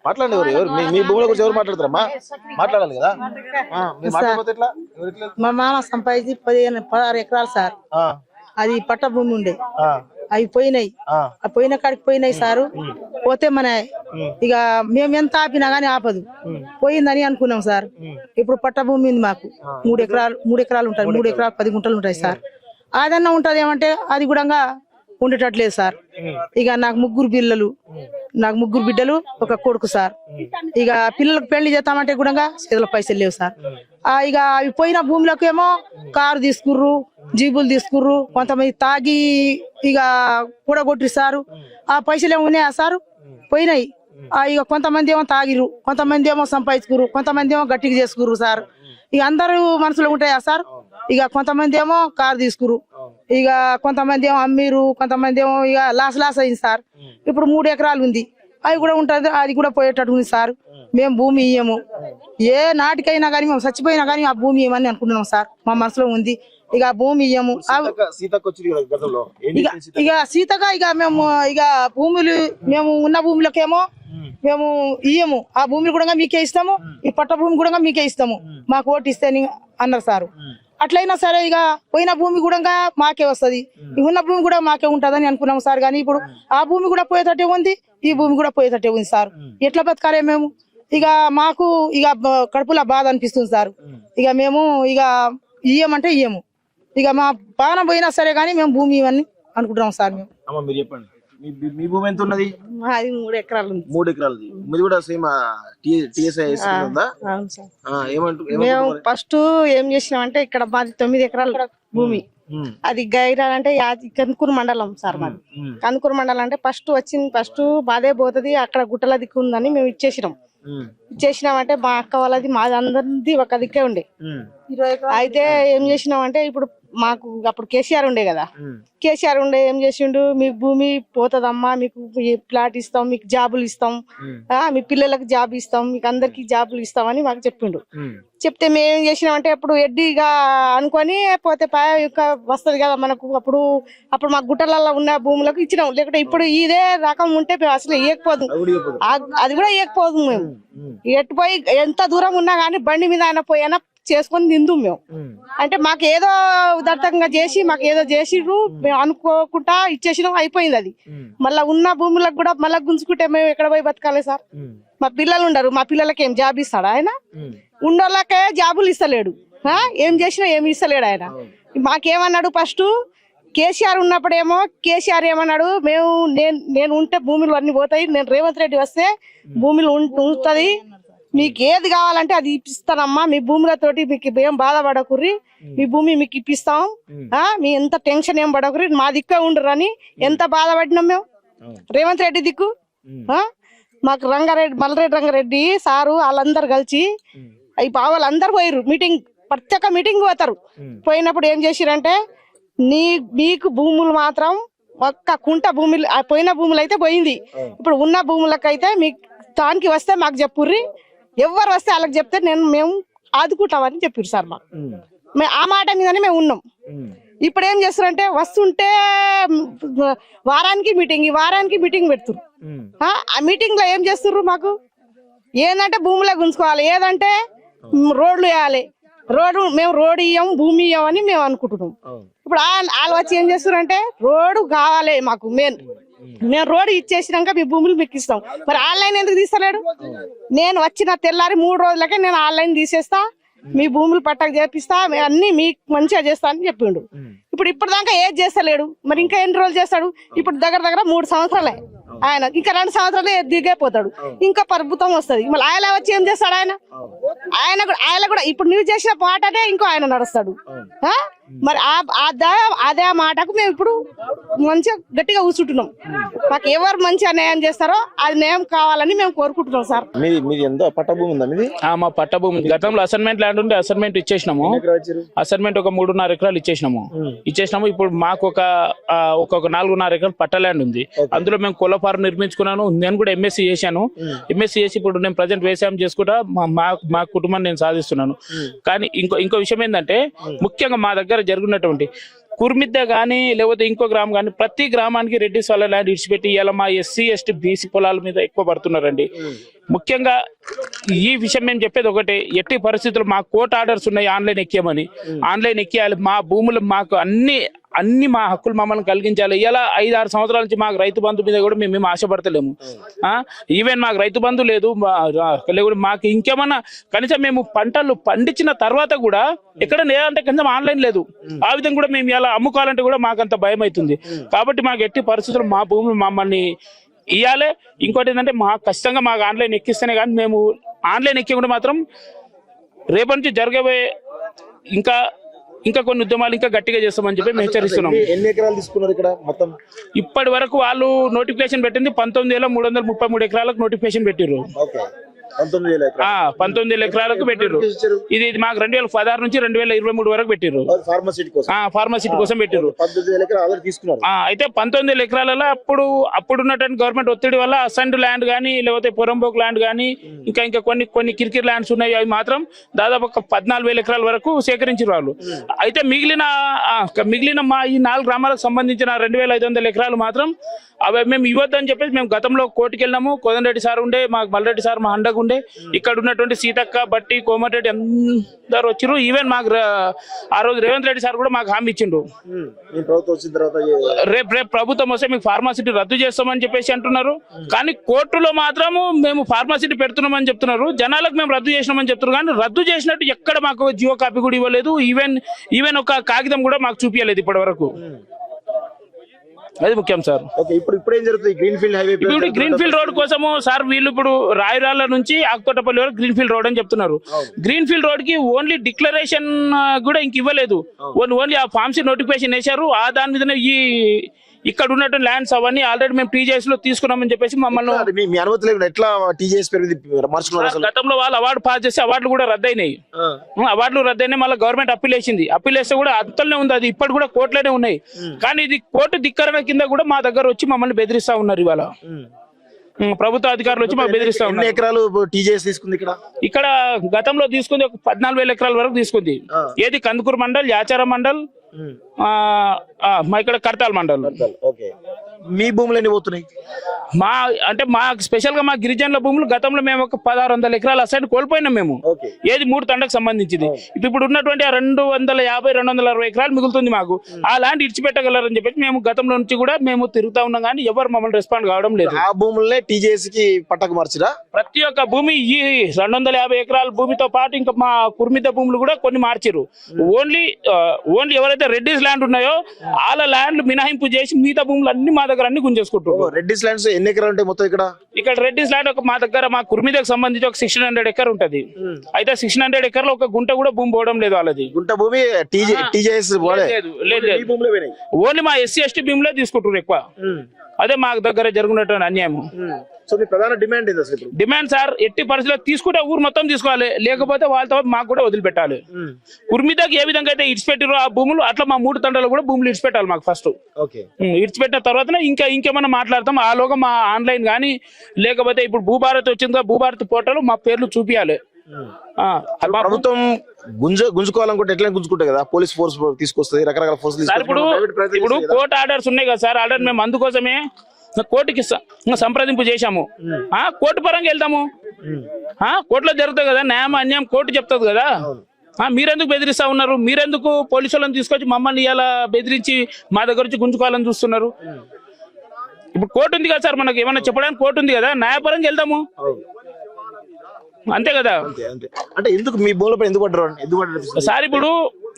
మాట్లాడండి. ఎవరు మీ భూముల గురించి ఎవరు మాట్లాడతారమ్మా? మాట్లాడాలి కదా. మీరు మాట్లాడిపోతే ఎట్లా? మా మామ సంపాదించి 16 ఎకరాలు సార్. అది పట్ట భూమి ఉండే, అవి పోయినాయి. ఆ పోయిన కాడికి పోయినాయి సారు. పోతే మన ఇక మేము ఎంత ఆపినా గానీ ఆపదు, పోయిందని అనుకున్నాం సార్. ఇప్పుడు పట్ట భూమి ఉంది మాకు. 3 ఎకరాలు ఉంటాయి. 3 ఎకరాలు 10 గుంటలు ఉంటాయి సార్. అదన్నా ఉంటది ఏమంటే అది కూడా ఉండేటట్లేదు సార్. ఇక నాకు ముగ్గురు బిడ్డలు ఒక కొడుకు సార్. ఇక పిల్లలకు పెళ్లి చేస్తామంటే కూడా చేతుల పైసలు లేవు సార్. ఇక అవి పోయిన భూములకు ఏమో కారు తీసుకుర్రు, జీబులు తీసుకుర్రు, కొంతమంది తాగి ఇక కూడగొట్టిరు సారు. ఆ పైసలు ఏమో ఉన్నాయా సారు? పోయినాయి. ఇక కొంతమంది ఏమో తాగిరు, కొంతమంది ఏమో సంపాదించుకురు, కొంతమంది ఏమో గట్టిగా చేసుకుర్రు సార్. ఇక అందరూ మనసులో ఉంటాయా సార్? ఇక కొంతమంది ఏమో కారు తీసుకురు, ఇక కొంతమంది ఏమో అమ్మిరు, కొంతమంది ఏమో ఇక లాస్ అయింది సార్. ఇప్పుడు 3 ఎకరాలు ఉంది, అవి కూడా ఉంటుంది, అది కూడా పోయేటట్టు ఉంది సార్. మేము భూమి ఇయ్యము, ఏ నాటికైనా కానీ మేము చచ్చిపోయినా కానీ ఆ భూమి ఇవ్వమని అనుకుంటున్నాం సార్. మా మనసులో ఉంది, ఇక భూమి ఇయ్యము. ఇక సీతగా ఇక మేము ఇక భూములు మేము ఉన్న భూములకేమో మేము ఇయ్యము, ఆ భూమిని కూడా మీకే ఇస్తాము, ఈ పట్ట భూమి కూడా మీకే ఇస్తాము, మాకు ఓటు ఇస్తే అన్నారు సారు. అట్లయినా సరే ఇక పోయిన భూమి కూడా మాకే వస్తుంది, ఉన్న భూమి కూడా మాకే ఉంటదని అనుకున్నాం సార్. కానీ ఇప్పుడు ఆ భూమి కూడా పోయేటట్టే ఉంది, ఈ భూమి కూడా పోయేటట్టే ఉంది సార్. ఎట్లా బతకాలే మేము? ఇక మాకు ఇక కడుపులో బాధ అనిపిస్తుంది సార్. ఇక మేము ఇక ఇయ్యమంటే ఇయ్యము, ఇక మా పానం పోయినా సరే కానీ మేము భూమి ఇవన్నీ అనుకుంటున్నాం సార్. మేము మీరు చెప్పండి, మీ భూమి ఎంత ఉన్నది? అది 3 ఎకరాలు ఉంది. 3 ఎకరాలది. మీది కూడా సేమ్ టీఎస్ఐ ఉందా? మేము ఫస్ట్ ఏం చేసినామంటే ఇక్కడ మాది 9 ఎకరాల భూమి, అది గైరాల్ అంటే కందుకూరు మండలం సార్. మాది కందుకూరు మండలం అంటే ఫస్ట్ బాధే పోతుంది, అక్కడ గుట్టల దిక్కు ఉందని మేము ఇచ్చేసినామంటే మా అక్క వాళ్ళది మాది అందరిది ఒక దిక్కే ఉండే. అయితే ఏం చేసినామంటే ఇప్పుడు మాకు అప్పుడు కేసీఆర్ ఉండే కదా, కేసీఆర్ ఉండే ఏం చేసిండు, మీకు భూమి పోతుందమ్మా, మీకు ప్లాట్ ఇస్తాం, మీకు జాబులు ఇస్తాం, మీ పిల్లలకు జాబ్ ఇస్తాం, మీకు అందరికి జాబులు ఇస్తామని మాకు చెప్పిండు. చెప్తే మేమేం చేసినామంటే అప్పుడు ఎడ్డిగా అనుకొని పోతే వస్తుంది కదా మనకు. అప్పుడు మా గుట్టలలో ఉన్న భూములకు ఇచ్చినాం, లేకుంటే ఇప్పుడు ఇదే రకం ఉంటే మేము అసలు ఇవ్వకపోదు, అది కూడా ఇవ్వకపోదు. మేము ఎట్టుపోయి ఎంత దూరం ఉన్నా కానీ బండి మీద అయినా పోయినా చేసుకొని తిందు మేము. అంటే మాకు ఏదో ఉదార్థంగా చేసి మాకు ఏదో చేసిర్రు, మేము అనుకోకుండా ఇచ్చేసినాం, అయిపోయింది అది. మళ్ళా ఉన్న భూములకు కూడా మళ్ళా గుంజుకుంటే మేము ఎక్కడ పోయి బతకాలి సార్? మా పిల్లలు ఉండరు, మా పిల్లలకి ఏం జాబ్ ఇస్తాడు ఆయన? ఉన్నోళ్ళకే జాబులు ఇస్తలేడు, ఏం చేసినా ఏమి ఇస్తలేడు ఆయన. మాకేమన్నాడు ఫస్ట్ కేసీఆర్ ఉన్నప్పుడేమో, కేసీఆర్ ఏమన్నాడు, నేను ఉంటే భూములు అన్ని పోతాయి, నేను రేవంత్ రెడ్డి వస్తే భూములు ఉంటది, మీకు ఏది కావాలంటే అది ఇప్పిస్తానమ్మా, మీ భూములతోటి మీకు ఏం బాధపడకుర్రి, మీ భూమి మీకు ఇప్పిస్తాం, మీ ఎంత టెన్షన్ ఏం పడకుర్రి, మా దిక్కే ఉండరు అని ఎంత బాధపడినాం మేము. రేవంత్ రెడ్డి దిక్కు మాకు మల్రెడ్డి రంగారెడ్డి సారు వాళ్ళందరు కలిసి ఈ వాళ్ళందరూ పోయిర్రు మీటింగ్, ప్రత్యేక మీటింగ్ పోతారు. పోయినప్పుడు ఏం చేసిరంటే, మీకు భూములు మాత్రం ఒక్క కుంట భూములు, పోయిన భూములు అయితే పోయింది, ఇప్పుడు ఉన్న భూములకైతే మీకు దానికి వస్తే మాకు చెప్పుర్రి, ఎవరు వస్తే వాళ్ళకి చెప్తే మేము ఆదుకుంటామని చెప్పారు సార్. మాకు ఆ మాట మీదనే మేము ఉన్నాం. ఇప్పుడు ఏం చేస్తారంటే వస్తుంటే వారానికి మీటింగ్ పెడుతున్నారు. ఆ మీటింగ్ లో ఏం చేస్తుర్రు, మాకు ఏంటంటే భూములే గుంజుకోవాలి, ఏదంటే రోడ్లు వేయాలి, మేము రోడ్డు ఇయ్యం, భూమి ఇయ్యం అని మేము అనుకుంటున్నాం. ఇప్పుడు వాళ్ళు వచ్చి ఏం చేస్తారంటే రోడ్డు కావాలి మాకు, మేము రోడ్డు ఇచ్చేసినాక మీ భూములు మీకు ఇస్తాం. మరి ఆన్లైన్ ఎందుకు తీస్తలేడు? నేను వచ్చిన తెల్లారి 3 రోజులకే నేను ఆన్లైన్ తీసేస్తా, మీ భూములు పట్టకు చేపిస్తా, అన్ని మీకు మంచిగా చేస్తా అని చెప్పిండు. ఇప్పుడు దాకా ఏది చేస్తలేడు, మరి ఇంకా ఎన్ని రోజులు చేస్తాడు? ఇప్పుడు దగ్గర 3 సంవత్సరాలే ఆయన, ఇంకా 2 సంవత్సరాలు దిగైపోతాడు, ఇంకా ప్రభుత్వం వస్తుంది. మళ్ళీ ఆయన వచ్చి ఏం చేస్తాడు? ఆయన కూడా ఇప్పుడు నువ్వు చేసిన పాటనే ఇంకో ఆయన నడుస్తాడు. మరి అదే మాటకు మేము ఇప్పుడు మంచిగా గట్టిగా కూర్చుంటున్నాం. మాకు ఎవరు మంచిగా న్యాయం చేస్తారో అది న్యాయం కావాలని మేము కోరుకుంటున్నాం సార్. మీది ఎంత పట్టభూమి ఉందా మీది? మా పట్టభూమి గతంలో అసైన్మెంట్ ల్యాండ్ ఉంటే అసైన్మెంట్ ఇచ్చేసినాము. అసైన్మెంట్ ఒక 3.5 ఎకరాలు ఇచ్చేసినాము. ఇప్పుడు మాకు ఒక 4.5 ఎకరాలు పట్ట ల్యాండ్ ఉంది. అందులో మేము కోళ్ళ ఫారం నిర్మించుకున్నాను. నేను కూడా ఎంఎస్సీ చేశాను. ఎంఎస్సీ చేసి ఇప్పుడు నేను ప్రజెంట్ వ్యవసాయం చేసుకుంటా మా కుటుంబాన్ని నేను సాధిస్తున్నాను. కానీ ఇంకో విషయం ఏంటంటే, ముఖ్యంగా మా దగ్గర జరుగుతున్నటువంటి కుర్మిద్ద కానీ లేకపోతే ఇంకో గ్రామం కానీ ప్రతి గ్రామానికి రెడ్డిస్ వాళ్ళ ల్యాండ్ ఇడిచిపెట్టి ఇలా మా ఎస్సీ ఎస్టీ బీసీ పొలాల మీద ఎక్కువ పడుతున్నారండి. ముఖ్యంగా ఈ విషయం మేము చెప్పేది ఒకటే, ఎట్టి పరిస్థితుల్లో మా కోర్టు ఆర్డర్స్ ఉన్నాయి ఆన్లైన్ ఎక్కేయమని. ఆన్లైన్ ఎక్కేయాలి, మా భూములు మాకు అన్ని అన్ని మా హక్కులు మమ్మల్ని కలిగించాలి. ఇలా 5-6 సంవత్సరాల నుంచి మాకు రైతు బంధు మీద కూడా మేము ఆశపడతలేము. ఈవెన్ మాకు రైతు బంధు లేదు, మాకు ఇంకేమన్నా కనీసం మేము పంటలు పండించిన తర్వాత కూడా ఎక్కడ లేదంటే కనీసం ఆన్లైన్ లేదు. ఆ విధంగా కూడా మేము ఇలా అమ్ముకోవాలంటే కూడా మాకు అంత భయం అవుతుంది. కాబట్టి మాకు ఎట్టి పరిస్థితుల్లో మా భూములు మమ్మల్ని ఇవ్వాలి. ఇంకోటి ఏంటంటే మాకు ఖచ్చితంగా మాకు ఆన్లైన్ ఎక్కిస్తేనే కానీ మేము ఆన్లైన్ ఎక్కకుండా మాత్రం రేపటి నుంచి జరగబోయే ఇంకా కొన్ని ఉద్యమాలు ఇంకా గట్టిగా చేస్తామని చెప్పి మేము హెచ్చరిస్తున్నాం. ఎన్ని ఎకరాలు తీసుకున్నారు ఇక్కడ మొత్తం? ఇప్పటి వరకు వాళ్ళు నోటిఫికేషన్ పెట్టింది 19,333 ఎకరాలకు నోటిఫికేషన్ పెట్టిర్రు. 19,000 ఎకరాలకు పెట్టిర్రు. ఇది మాకు 2016 నుంచి 2023 వరకు పెట్టిర్రు. ఫార్మసిటీ కోసం పెట్టిర్రు. అయితే 19,000 ఎకరాలలో అప్పుడున్నటువంటి గవర్నమెంట్ ఒత్తిడి వల్ల అసెంట్ ల్యాండ్ కానీ లేకపోతే పొరంబోక్ ల్యాండ్ కానీ ఇంకా కొన్ని కిరికిరి ల్యాండ్స్ ఉన్నాయి. అవి మాత్రం దాదాపు ఒక 14,000 ఎకరాల వరకు సేకరించారు వాళ్ళు. అయితే మిగిలిన మా ఈ 4 గ్రామాలకు సంబంధించిన 2,500 ఎకరాలు మాత్రం అవి మేము ఇవ్వద్దని చెప్పేసి మేము గతంలో కోర్టుకు వెళ్ళినాము. కోదండరెడ్డి సార్ ఉండే, మాకు మల్రెడ్డి సార్ మా అండగా ఉండే, ఇక్కడ ఉన్నటువంటి సీతక్క, బట్టి, కోమటిరెడ్డి అందరు వచ్చారు. ఈవెన్ మాకు ఆ రోజు రేవంత్ రెడ్డి సార్ కూడా మాకు హామీ ఇచ్చిండు, రేపు ప్రభుత్వం వస్తే మీకు ఫార్మాసిటీ రద్దు చేస్తామని చెప్పేసి అంటున్నారు. కానీ కోర్టులో మాత్రము మేము ఫార్మాసిటీ పెడుతున్నామని చెప్తున్నారు, జనాలకు మేము రద్దు చేసినామని చెప్తున్నారు. కానీ రద్దు చేసినట్టు ఎక్కడ మాకు జియో కాపీ కూడా ఇవ్వలేదు, ఈవెన్ ఒక కాగితం కూడా మాకు చూపించలేదు ఇప్పటి వరకు. అది ముఖ్యం సార్. ఇప్పుడు ఏం జరుగుతుంది? గ్రీన్ ఫీల్డ్ రోడ్ కోసము సార్ వీళ్ళు ఇప్పుడు రాయరాళ్ళ నుంచి ఆకుతోటపల్లి వరకు గ్రీన్ ఫీల్డ్ రోడ్ అని చెప్తున్నారు. గ్రీన్ ఫీల్డ్ రోడ్ కి ఓన్లీ డిక్లరేషన్ కూడా ఇంక ఇవ్వలేదు, ఓన్లీ ఆ ఫార్మసీ నోటిఫికేషన్ వేశారు. దాని మీదనే ఇక్కడ ఉన్నటువంటి ల్యాండ్స్ అవన్నీ ఆల్రెడీ మేము టీజేఎస్ లో తీసుకున్నామని చెప్పేసి మమ్మల్ని మీ అనుమతి లేదు. ఎట్లా టీజేఎస్ గతంలో వాళ్ళు అవార్డు పాస్ చేసి అవార్డులు కూడా రద్దయినాయి. మళ్ళీ గవర్నమెంట్ అప్పీల్ వేసింది. అప్పీల్ వేస్తే కూడా అంతలోనే ఉంది, అది ఇప్పటి కూడా కోర్టులోనే ఉన్నాయి. కానీ ఇది కోర్టు ధిక్కరణ కింద కూడా మా దగ్గర వచ్చి మమ్మల్ని బెదిరిస్తా ఉన్నారు. ఇవాళ ప్రభుత్వ అధికారులు వచ్చి మాకు బెదిరిస్తా ఉన్నారు. ఎన్ని ఎకరాలు టీజేఎస్ తీసుకుంది ఇక్కడ గతంలో తీసుకుంది ఒక 14,000 ఎకరాల వరకు తీసుకుంది. ఏది కందుకూరు మండల్, యాచార మండల్, మా ఇక్కడ కర్తాల్ మండల్. మీ భూములు ఎన్ని పోతున్నాయి? మా స్పెషల్ గా మా గిరిజనుల భూములు గతంలో మేము ఒక 1,600 ఎకరాల అసైన్ కోల్పోయినాం మేము. ఏది 3 తండకు సంబంధించింది. ఇప్పుడు ఉన్నటువంటి 250-260 ఎకరాలు మిగులుతుంది మాకు. ఆ ల్యాండ్ ఇడిచిపెట్టగలరని చెప్పేసి మేము గతంలో నుంచి కూడా మేము తిరుగుతా ఉన్నాం, కానీ ఎవరు మమ్మల్ని రెస్పాండ్ కావడం లేదు. ఆ భూములనే టీజేఎస్ కి పట్టకు మార్చిరా? ప్రతి ఒక్క భూమి ఈ 250 ఎకరాల భూమితో పాటు ఇంకా మా కుర్మిత భూములు కూడా కొన్ని మార్చారు. ఓన్లీ ఎవరైతే రెడ్డిస్ ల్యాండ్ ఉన్నాయో వాళ్ళ ల్యాండ్ మినహాయింపు చేసి మిగతా భూములు అన్ని మా దగ్గర అన్ని గుంజేసుకుంటారు. రెడ్డిస్ ల్యాండ్స్ ఎన్ని ఎకరాలు ఉంటాయి మొత్తం? ఇక్కడ రెడ్డిస్ ల్యాండ్ ఒక మా దగ్గర మా కుర్మిదకు సంబంధించి ఒక 1600 ఎకర్ ఉంటది. అయితే 1600 ఎకర్లో ఒక గుంట కూడా భూమి పోవడం లేదు వాళ్ళది. గుంట భూమి టీజేఎస్ ఓన్లీ మా SC/ST భూమిలో తీసుకుంటారు ఎక్కువ. అదే మా దగ్గర జరుగుతున్నటువంటి అన్యాయం. ప్రధాన డిమాండ్ ఏంది అసలు? డిమాండ్ సార్, ఎట్టి పరిస్థితుల్లో తీసుకుంటే ఊరు మొత్తం తీసుకోవాలి, లేకపోతే వాళ్ళతో మాకు కూడా వదిలిపెట్టాలి. కుర్మిదాకి ఏ విధంగా అయితే ఇడిచిపెట్టారో ఆ భూములు అట్లా మా 3 తండాలు కూడా భూములు ఇడిచిపెట్టాలి మాకు ఫస్ట్. ఇడిచిపెట్టిన తర్వాతనే ఇంకేమన్నా మాట్లాడతాం. ఆలోగా మా ఆన్లైన్ కానీ లేకపోతే ఇప్పుడు భూభారత్ వచ్చింది, భూభారత్ పోర్టల్ మా పేర్లు చూపియాలి. ప్రభుత్వం గుంజుకోవాలనుకుంటే ఎట్లా గుంజుకుంటాయి కదా, పోలీస్ ఫోర్స్ తీసుకొస్తుంది, రకరకాల ఫోర్స్. ఇప్పుడు కోర్టు ఆర్డర్స్ ఉన్నాయి కదా సార్, ఆర్డర్ మేము అందుకోసమే కోర్టుకి సంప్రదింపు చేశాము. కోర్టు పరంగా వెళ్తాము, కోర్టులో జరుగుతుంది కదా న్యాయం అన్యాయం, కోర్టు చెప్తుంది కదా. మీరెందుకు బెదిరిస్తా ఉన్నారు? మీరెందుకు పోలీసు వాళ్ళని తీసుకొచ్చి మమ్మల్ని ఇలా బెదిరించి మా దగ్గర నుంచి గుంజుకోవాలని చూస్తున్నారు? ఇప్పుడు కోర్టు ఉంది కదా సార్, మనకి ఏమన్నా చెప్పడానికి కోర్టు ఉంది కదా, న్యాయపరంగా వెళ్దాము, అంతే కదా. అంటే ఎందుకు మీ భూములపై ఎందుకు పడ్డారు సార్? ఇప్పుడు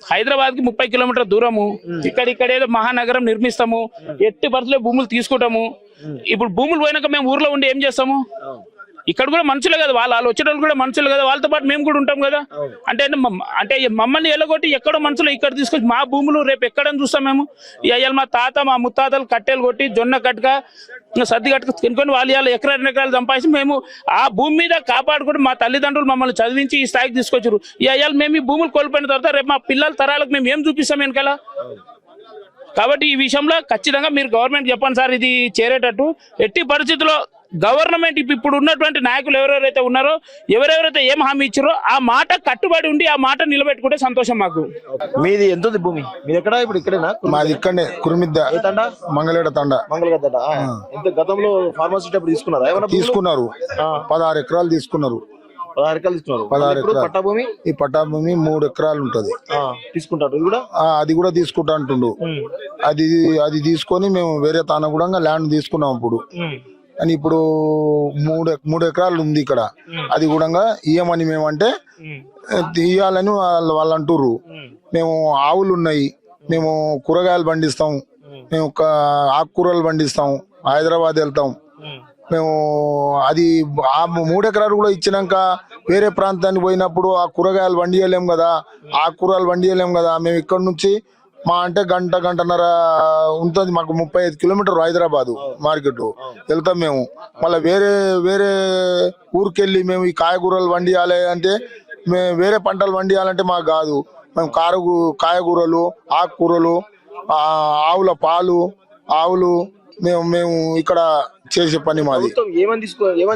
హైదరాబాద్ కి 30 కిలోమీటర్ల దూరము, ఇక్కడేదో మహానగరం నిర్మిస్తాము, ఎట్టి పరిస్థితుల్లో భూములు తీసుకుంటాము. ఇప్పుడు భూములు పోయినాక మేము ఊర్లో ఉండి ఏం చేస్తాము? ఇక్కడ కూడా మనుషులే కదా, వాళ్ళు వచ్చేటోళ్ళు కూడా మనుషులు కదా, వాళ్ళతో పాటు మేము కూడా ఉంటాం కదా. అంటే మమ్మల్ని ఎల్లగొట్టి ఎక్కడో మనుషులు ఇక్కడ తీసుకొచ్చి మా భూములు రేపు ఎక్కడని చూస్తాం మేము. ఇవాళ మా తాత మా ముత్తాతలు కట్టెలు కొట్టి జొన్న కట్టుక సర్ది కట్టుకు తినుకొని వాళ్ళు ఇవాళ ఎకరాలు సంపాదించి మేము ఆ భూమి మీద కాపాడుకుంటూ మా తల్లిదండ్రులు మమ్మల్ని చదివించి ఈ స్థాయికి తీసుకొచ్చారు. ఇవాళ మేము ఈ భూములు కోల్పోయిన తర్వాత రేపు మా పిల్లల తరాలకు మేము ఏం చూపిస్తాం వెనకాల? కాబట్టి ఈ విషయంలో ఖచ్చితంగా మీరు గవర్నమెంట్ చెప్పండి సార్, ఇది చేరేటట్టు. ఎట్టి పరిస్థితుల్లో గవర్నమెంట్ ఇప్పుడు ఉన్నటువంటి నాయకులు ఎవరెవరైతే ఉన్నారో, ఎవరెవరైతే ఏం హామీ ఇచ్చారో ఆ మాట కట్టుబడి ఉండి ఆ మాట నిలబెట్టుకుంటే సంతోషం మాకు. మీది ఎంత ఉంది భూమి? మీది ఎక్కడ? ఇప్పుడు ఇక్కడేనా? మాది ఇక్కడనే కురుమిద్ద మంగళగడ్డ తండ. ఎంత గతంలో ఫార్మసిటీ అప్పుడు తీసుకున్నారా? తీసుకున్నారు, 16 ఎకరాలు తీసుకున్నారు. 16 ఎకరాలు ఇస్తున్నారు. 16 ఇప్పుడు ఎకరాలు. పట్టా భూమి ఈ పట్టా భూమి 3 ఎకరాలు ఉంటది. తీసుకుంటారు ఇది కూడా. అది కూడా తీసుకుంటా అంటుండు. అది తీసుకొని మేము వేరే తాన కూడా ల్యాండ్ తీసుకున్నాం అప్పుడు. అని ఇప్పుడు 3 ఎకరాలు ఉంది ఇక్కడ. అది కూడా ఇయ్యమని మేమంటే ఇయ్యాలని వాళ్ళు అంటుర్రు. మేము ఆవులు ఉన్నాయి, మేము కూరగాయలు పండిస్తాం, మేము ఆకుకూరలు పండిస్తాం, హైదరాబాద్ వెళ్తాం మేము. అది ఆ 3 ఎకరాలు కూడా ఇచ్చినాక వేరే ప్రాంతానికి పోయినప్పుడు ఆ కూరగాయలు వండియలేం కదా, ఆకుకూరలు వండియలేం కదా. మేము ఇక్కడ నుంచి మా అంటే గంటన్నర ఉంటుంది మాకు. 35 కిలోమీటర్లు హైదరాబాద్ మార్కెట్ వెళ్తాం మేము. మళ్ళీ వేరే ఊరికెళ్ళి మేము ఈ కాయగూరలు వండియాలి అంటే, మేము వేరే పంటలు వండియాలంటే మాకు కాదు. మేము కాయగూరలు, ఆకుకూరలు, ఆవుల పాలు, ఆవులు మేము ఇక్కడ చేసే పని మాది. ఏమని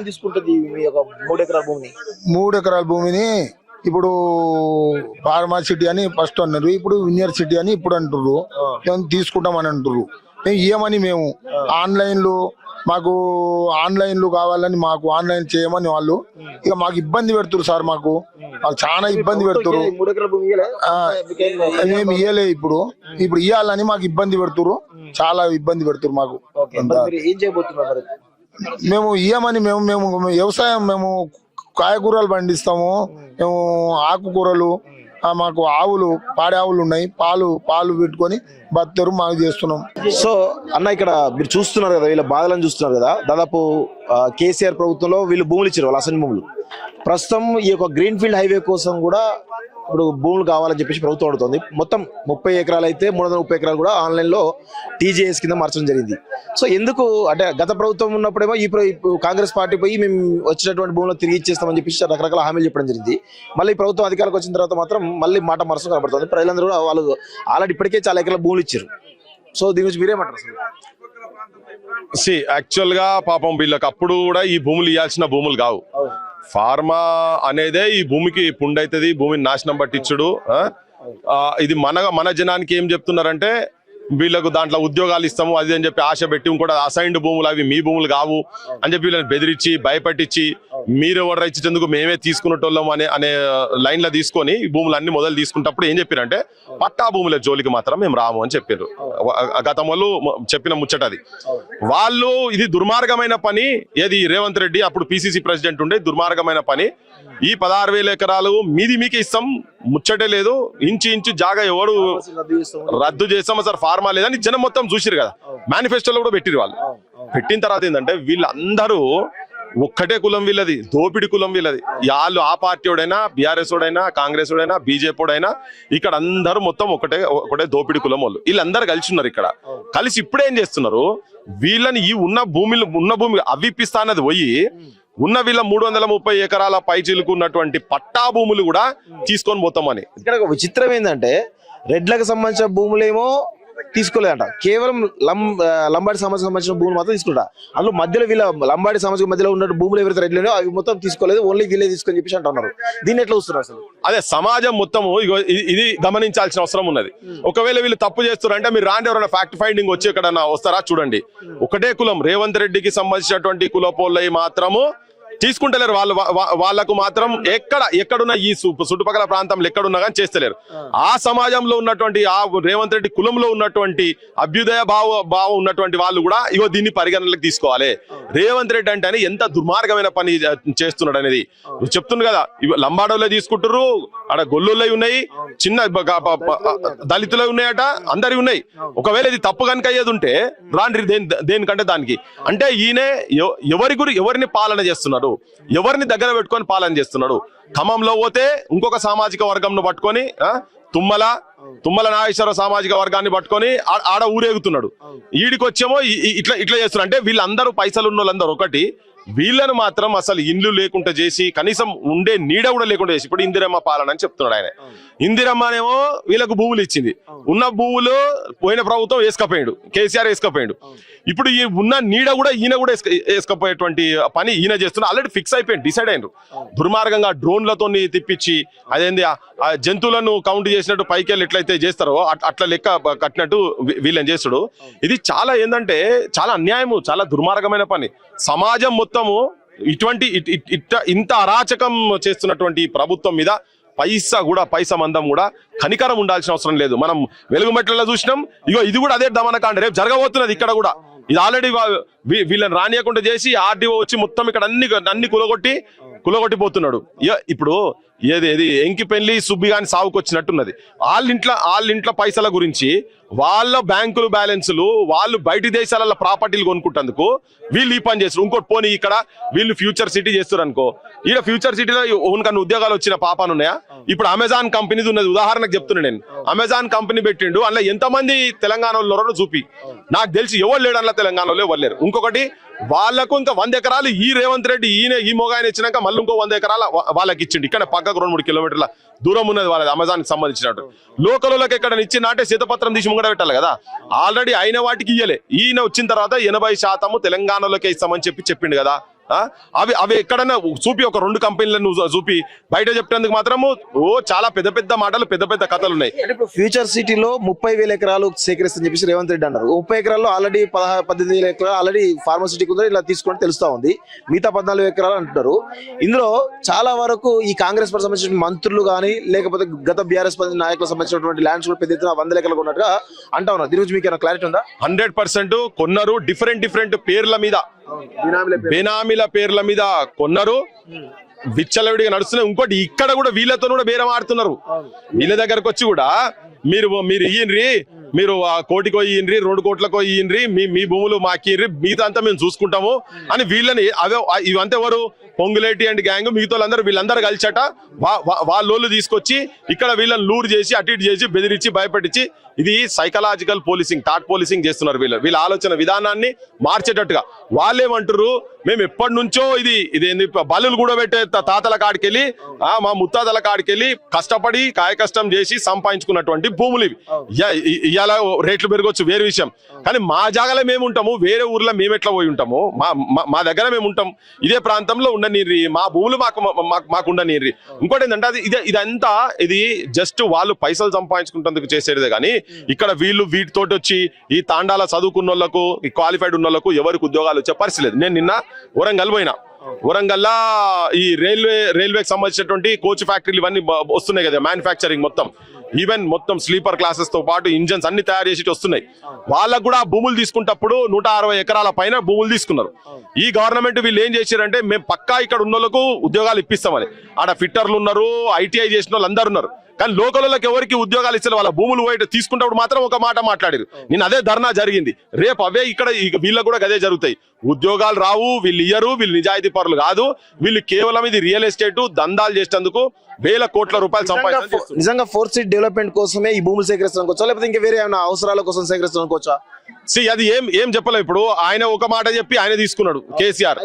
తీసుకుంటది మీ యొక్క 3 ఎకరాల భూమిని? 3 ఎకరాల భూమిని ఇప్పుడు ఫార్మాసిటీ అని ఫస్ట్ అన్నారు, ఇప్పుడు యూనివర్సిటీ అని ఇప్పుడు అంటుర్రు. మేము తీసుకుంటామని అంటుర్రు. మేము ఇయ్యమని మేము మాకు ఆన్లైన్లు కావాలని మాకు ఆన్లైన్ చేయమని వాళ్ళు ఇక మాకు ఇబ్బంది పెడుతున్నారు సార్. మాకు చాలా ఇబ్బంది పెడుతున్నారు. మేము ఇయ్యలే. ఇప్పుడు ఇయ్యాలని మాకు ఇబ్బంది పెడుతున్నారు, చాలా ఇబ్బంది పెడుతున్నారు మాకు. మేము ఇయ్యమని మేము వ్యవసాయం, మేము కాయగూరలు పండిస్తాము, మేము ఆకుకూరలు, మాకు ఆవులు, పాడి ఆవులు ఉన్నాయి, పాలు పెట్టుకొని బత్తరు మాకు చేస్తున్నాం. సో అన్న, ఇక్కడ మీరు చూస్తున్నారు కదా, వీళ్ళ బాధలను చూస్తున్నారు కదా. దాదాపు కేసీఆర్ ప్రభుత్వంలో వీళ్ళు భూములు ఇచ్చారు, వాళ్ళ అసలు భూములు. ప్రస్తుతం ఈ యొక్క గ్రీన్ ఫీల్డ్ హైవే కోసం కూడా ఇప్పుడు భూములు కావాలని చెప్పేసి ప్రభుత్వం అడుగుతుంది. మొత్తం 30 ఎకరాలు అయితే 330 ఎకరాలు కూడా ఆన్లైన్ లో టీజేఎస్ కింద మార్చడం జరిగింది. సో ఎందుకు అంటే గత ప్రభుత్వం ఉన్నప్పుడేమో ఈ కాంగ్రెస్ పార్టీ పోయి మేము వచ్చినటువంటి భూములు తిరిగి ఇచ్చేస్తామని చెప్పేసి రకరకాల హామీలు చెప్పడం జరిగింది. మళ్ళీ ప్రభుత్వం అధికారులకు వచ్చిన తర్వాత మాత్రం మళ్ళీ మాట మరసం కనబడుతుంది. ప్రజలందరూ కూడా వాళ్ళు ఆల్రెడీ ఇప్పటికే చాలా ఎకరాల భూములు ఇచ్చారు. సో దీని గురించి మీరేమంటారు అసలు? యాక్చువల్ గా పాపం వీళ్ళకి అప్పుడు కూడా ఈ భూములు ఇవ్వాల్సిన భూములు కావు. ఫార్మా అనేదే ఈ భూమికి పుండైతుంది, భూమిని నాశనం పట్టించుడు. ఇది మన జనానికి ఏం చెప్తున్నారంటే, వీళ్ళకు దాంట్లో ఉద్యోగాలు ఇస్తాము అది అని చెప్పి ఆశ పెట్టి, ఇంకోటి అసైన్డ్ భూములు అవి మీ భూములు కావు అని చెప్పి వీళ్ళని బెదిరించి భయపెట్టించి, మీరు ఎవరు ఇచ్చేందుకు మేమే తీసుకునేటోళ్ళం అనే లైన్ లో తీసుకొని ఈ భూములు అన్ని మొదలు తీసుకున్నప్పుడు ఏం చెప్పారంటే, పట్టా భూముల జోలికి మాత్రం మేము రాము అని చెప్పారు. గతం వాళ్ళు చెప్పిన ముచ్చటది. వాళ్ళు ఇది దుర్మార్గమైన పని, ఏది రేవంత్ రెడ్డి అప్పుడు పిసిసి ప్రెసిడెంట్ ఉండే, దుర్మార్గమైన పని. ఈ 16,000 ఎకరాలు మీకే ఇస్తాం, ముచ్చటే లేదు, ఇంచు జాగా ఎవరు రద్దు చేస్తాం సార్, ఫార్మా లేదని జనం మొత్తం చూసిరు కదా. మేనిఫెస్టోలో కూడా పెట్టిరు. వాళ్ళు పెట్టిన తర్వాత ఏంటంటే, వీళ్ళందరూ ఒక్కటే కులం వీళ్ళది, దోపిడి కులం వీళ్ళది. వాళ్ళు ఆ పార్టీ ఓడైనా, బీఆర్ఎస్ ఓడైనా, కాంగ్రెస్ ఓడైనా, బీజేపీ ఓడైనా, ఇక్కడ అందరూ మొత్తం ఒకటే దోపిడి కులం వాళ్ళు. వీళ్ళందరూ కలిసి ఉన్నారు ఇక్కడ. కలిసి ఇప్పుడేం చేస్తున్నారు, వీళ్ళని ఈ ఉన్న భూమి అవిపిస్తా అన్నది పోయి ఉన్న వీళ్ళ 330 ఎకరాల పైచీలకు ఉన్నటువంటి పట్టా భూములు కూడా తీసుకొని పోతామని. ఇక్కడ ఒక విచిత్రం ఏంటంటే, రెడ్లకు సంబంధించిన భూములేమో తీసుకోలేదంట, కేవలం లంబాడి సమాజం సంబంధించిన భూములు మాత్రం తీసుకుంటా. అందులో మధ్యలో వీళ్ళ లంబాడి సమాజం మధ్యలో ఉన్న భూములు ఎవరైతే రెడ్లేనో అవి మొత్తం తీసుకోలేదు, ఓన్లీ వీళ్ళే తీసుకొని చెప్పేసి అంటున్నారు. దీన్ని ఎట్లా చూస్తున్నారు అసలు? అదే సమాజం మొత్తము ఇది గమనించాల్సిన అవసరం ఉన్నది. ఒకవేళ వీళ్ళు తప్పు చేస్తున్నారంటే మీరు రాండి, ఎవరైనా ఫ్యాక్ట్ ఫైండింగ్ వచ్చి ఎక్కడన్నా వస్తారా చూడండి. ఒకటే కులం, రేవంత్ రెడ్డికి సంబంధించినటువంటి కులపోళ్ళయి మాత్రము తీసుకుంటలేరు. వాళ్ళకు మాత్రం ఎక్కడున్న ఈ చుట్టుపక్కల ప్రాంతంలో ఎక్కడున్నా కానీ చేస్తలేరు. ఆ సమాజంలో ఉన్నటువంటి ఆ రేవంత్ రెడ్డి కులంలో ఉన్నటువంటి అభ్యుదయ భావం ఉన్నటువంటి వాళ్ళు కూడా ఇగో దీన్ని పరిగణనలోకి తీసుకోవాలి. రేవంత్ రెడ్డి అంటే ఎంత దుర్మార్గమైన పని చేస్తున్నాడు అనేది చెప్తుంది కదా. లంబాడోలో తీసుకుంటారు, అక్కడ గొల్లుల్లో ఉన్నాయి, చిన్న దళితులు ఉన్నాయట, అందరి ఉన్నాయి. ఒకవేళ ఇది తప్పు కనుక అయ్యేది ఉంటే రాండ్రి దేనికంటే దానికి. అంటే ఈయన ఎవరిని పాలన చేస్తున్నారు, ఎవరిని దగ్గర పెట్టుకొని పాలన చేస్తున్నాడు. ఖమ్మంలో పోతే ఇంకొక సామాజిక వర్గంను పట్టుకొని తుమ్మల నాగేశ్వర సామాజిక వర్గాన్ని పట్టుకొని ఆడ ఊరేగుతున్నాడు. ఈడికొచ్చేమో ఇట్లా చేస్తున్నారు. అంటే వీళ్ళందరూ పైసలు ఉన్న వాళ్ళందరూ ఒకటి, వీళ్ళను మాత్రం అసలు ఇండ్లు లేకుండా చేసి, కనీసం ఉండే నీడ కూడా లేకుండా చేసి, ఇప్పుడు ఇందిరమ్మ పాలన అని చెప్తున్నాడు ఆయన. ఇందిరమ్మనేమో వీళ్ళకు భూములు ఇచ్చింది, ఉన్న భూములు పోయిన ప్రభుత్వం వేసుకపోయాడు, కేసీఆర్ వేసుకపోయాడు. ఇప్పుడు ఈ ఉన్న నీడ కూడా ఈయన కూడా వేసుకపోయేటువంటి పని ఈయన చేస్తున్నా. ఆల్రెడీ ఫిక్స్ అయిపోయింది, డిసైడ్ అయినారు. దుర్మార్గంగా డ్రోన్లతో తిప్పించి, అదేంది జంతువులను కౌంట్ చేసినట్టు పైకి వెళ్ళి ఎట్లయితే చేస్తారో అట్లా లెక్క కట్టినట్టు వీళ్ళని చేస్తాడు. ఇది చాలా ఏంటంటే చాలా అన్యాయము, చాలా దుర్మార్గమైన పని. సమాజం మొత్తము ఇటువంటి ఇంత అరాచకం చేస్తున్నటువంటి ఈ ప్రభుత్వం మీద పైసా మందం కూడా కనికరం ఉండాల్సిన అవసరం లేదు. మనం వెలుగుమెట్లలో చూసినాం, ఇగో ఇది కూడా అదే దమనకాండ రేపు జరగబోతున్నది ఇక్కడ కూడా. ఇది ఆల్రెడీ వీళ్ళని రానియకుండా చేసి ఆర్డీఓ వచ్చి మొత్తం ఇక్కడ అన్ని కులగొట్టిపోతున్నాడు. ఇప్పుడు ఏది ఎంకి పెళ్లి సుబ్బి గాని సావుకు వచ్చినట్టున్నది. వాళ్ళ ఇంట్లో పైసల గురించి, వాళ్ళ బ్యాంకులు బ్యాలెన్సులు, వాళ్ళు బయటి దేశాలలో ప్రాపర్టీలు కొనుక్కుంటందుకు వీళ్ళు ఈ పని చేస్తారు. ఇంకోటి పోనీ ఇక్కడ వీళ్ళు ఫ్యూచర్ సిటీ చేస్తారు అనుకో, ఈడ ఫ్యూచర్ సిటీలో ఓన్కన్నా ఉద్యోగాలు వచ్చిన పాపాలు ఉన్నాయా? ఇప్పుడు అమెజాన్ కంపెనీది ఉన్నది, ఉదాహరణకు చెప్తున్నా నేను. అమెజాన్ కంపెనీ పెట్టిండు, అందులో ఎంతమంది తెలంగాణ వాళ్ళు చూపి నాకు తెలిసి ఎవరు లేడు, అందులో తెలంగాణలో ఎవరు లేరు. ఇంకొకటి వాళ్ళకు ఇంకా 100 ఎకరాలు ఈ రేవంత్ రెడ్డి ఈ మొగాయన ఇచ్చినాక మళ్ళీ ఇంకో 100 ఎకరాలు వాళ్ళకి ఇచ్చిండు. ఇక్కడ పక్కకు 2-3 కిలోమీటర్ల దూరం ఉన్నది వాళ్ళది అమెజాన్ కి సంబంధించినట్టు. లోకల్లోకి ఎక్కడ ఇచ్చినట్టే శీతపత్రం తీసి ముంగడ పెట్టాలి కదా. ఆల్రెడీ అయిన వాటికి ఇయ్యలే, ఈయన వచ్చిన తర్వాత 80% తెలంగాణలోకే ఇస్తామని చెప్పిండు కదా. అవి ఎక్కడన్నా చూపి, ఒక 2 కంపెనీలను చూపి బయట చెప్పేందుకు మాత్రము చాలా పెద్ద మాటలు, పెద్ద కథలు ఉన్నాయి. ఇప్పుడు ఫ్యూచర్ సిటీలో 30,000 ఎకరాలు సేకరిస్తుందని చెప్పేసి రేవంత్ రెడ్డి అన్నారు. 30 ఎకరాల్లో ఆల్రెడీ 18,000 ఎకరాలు ఆల్రెడీ ఫార్మసిటీకి ఉందో ఇలా తీసుకుంటే తెలుస్తా ఉంది. మిగతా 14 ఎకరాలు అంటున్నారు. ఇందులో చాలా వరకు ఈ కాంగ్రెస్ పార్టీ సంబంధించిన మంత్రులు కానీ, లేకపోతే గత బీఆర్ఎస్ నాయకులకు సంబంధించినటువంటి ల్యాండ్స్ కూడా పెద్ద ఎత్తున 100 ఎకరాలు ఉన్నట్టుగా అంటా ఉన్నారు. దీని గురించి మీకు ఏమైనా క్లారిటీ ఉందా? 100% కొన్నారు. డిఫరెంట్ పేర్ల మీద, బేనామీల పేర్ల మీద కొన్నారు, విచ్చలవిడిగా నడుస్తున్నాయి. ఇంకోటి ఇక్కడ కూడా వీళ్ళతో కూడా బేరం ఆడుతున్నారు. వీళ్ళ దగ్గరకు వచ్చి కూడా మీరు ఇయ్యండ్రి, మీరు 1 కోటికో ఇయ్యండ్రి, 2 కోట్లకో ఇయ్యండ్రి, మీ భూములు మాకియ్యండ్రి, మిగతా అంతా మేము చూసుకుంటాము అని వీళ్ళని ఇవంతా ఎవరు పొంగులేటి అండ్ గ్యాంగ్ మిగతా వీళ్ళందరూ కలిసట వాళ్ళోళ్ళు తీసుకొచ్చి ఇక్కడ వీళ్ళని లూర్ చేసి అటు ఇటు చేసి బెదిరించి భయపెట్టించి ఇది సైకలాజికల్ పోలీసింగ్, థాట్ పోలీసింగ్ చేస్తున్నారు. వీళ్ళ ఆలోచన విధానాన్ని మార్చేటట్టుగా. వాళ్ళేమంటారు, మేము ఎప్పటి నుంచో ఇది బల్లులు కూడా పెట్టే తాతల కాడికెళ్ళి, మా ముత్తాతల కాడికెళ్ళి కష్టపడి కాయకష్టం చేసి సంపాదించుకున్నటువంటి భూములు ఇవి. ఇవాళ రేట్లు పెరగొచ్చు వేరే విషయం, కానీ మా జాగాలో మేము ఉంటాము, వేరే ఊర్లో మేము ఎట్లా పోయి ఉంటాము, మా దగ్గర మేము ఉంటాం, ఇదే ప్రాంతంలో ఉండనీర్రి, మా భూములు మాకు ఉండనీర్రి. ఇంకోటి ఏంటంటే ఇదంతా ఇది జస్ట్ వాళ్ళు పైసలు సంపాదించుకుంటందుకు చేసేదే కానీ ఇక్కడ వీటితోటి వచ్చి ఈ తాండాల చదువుకున్న వాళ్ళకు, ఈ క్వాలిఫైడ్ ఉన్న వాళ్ళకు ఎవరికి ఉద్యోగాలు వచ్చే పరిస్థితి లేదు. నేను నిన్న వరంగల్ పోయినా. వరంగల్లా ఈ రైల్వేకి సంబంధించినటువంటి కోచ్ ఫ్యాక్టరీలు ఇవన్నీ వస్తున్నాయి కదా, మ్యానుఫ్యాక్చరింగ్ మొత్తం, ఈవెన్ మొత్తం స్లీపర్ క్లాసెస్ తో పాటు ఇంజన్స్ అన్ని తయారు చేసి వస్తున్నాయి. వాళ్ళకు కూడా భూములు తీసుకున్నప్పుడు 160 ఎకరాల పైన భూములు తీసుకున్నారు. ఈ గవర్నమెంట్ వీళ్ళు ఏం చేశారంటే, మేము పక్కా ఇక్కడ ఉన్న వాళ్ళకు ఉద్యోగాలు ఇప్పిస్తామని. ఆడ ఫిట్టర్లు ఉన్నారు, ఐటీఐ చేసిన వాళ్ళు అందరు ఉన్నారు, కానీ లోకల్లోకి ఎవరికి ఉద్యోగాలు ఇస్తారు? వాళ్ళ భూములు పోయి తీసుకుంటప్పుడు మాత్రం ఒక మాట మాట్లాడారు. నేను అదే ధర్నా జరిగింది. రేపు అవే ఇక్కడ వీళ్ళకు కూడా అదే జరుగుతాయి. ఉద్యోగాలు రావు, వీళ్ళు ఇయ్యరు, వీళ్ళు నిజాయితీ పరులు కాదు, వీళ్ళు కేవలం ఇది రియల్ ఎస్టేట్ దందాలు చేసేందుకు వేల కోట్ల రూపాయలు సంపాదించారు. నిజంగా 4th సిటీ డెవలప్మెంట్ కోసమే ఈ భూములు సేకరిస్తానుకోవచ్చా, లేకపోతే ఇంకా వేరే ఏమైనా అవసరాల కోసం సేకరిస్తానుకోవచ్చా? అది ఏం చెప్పలేదు. ఇప్పుడు ఆయన ఒక మాట చెప్పి ఆయన తీసుకున్నాడు, కేసీఆర్,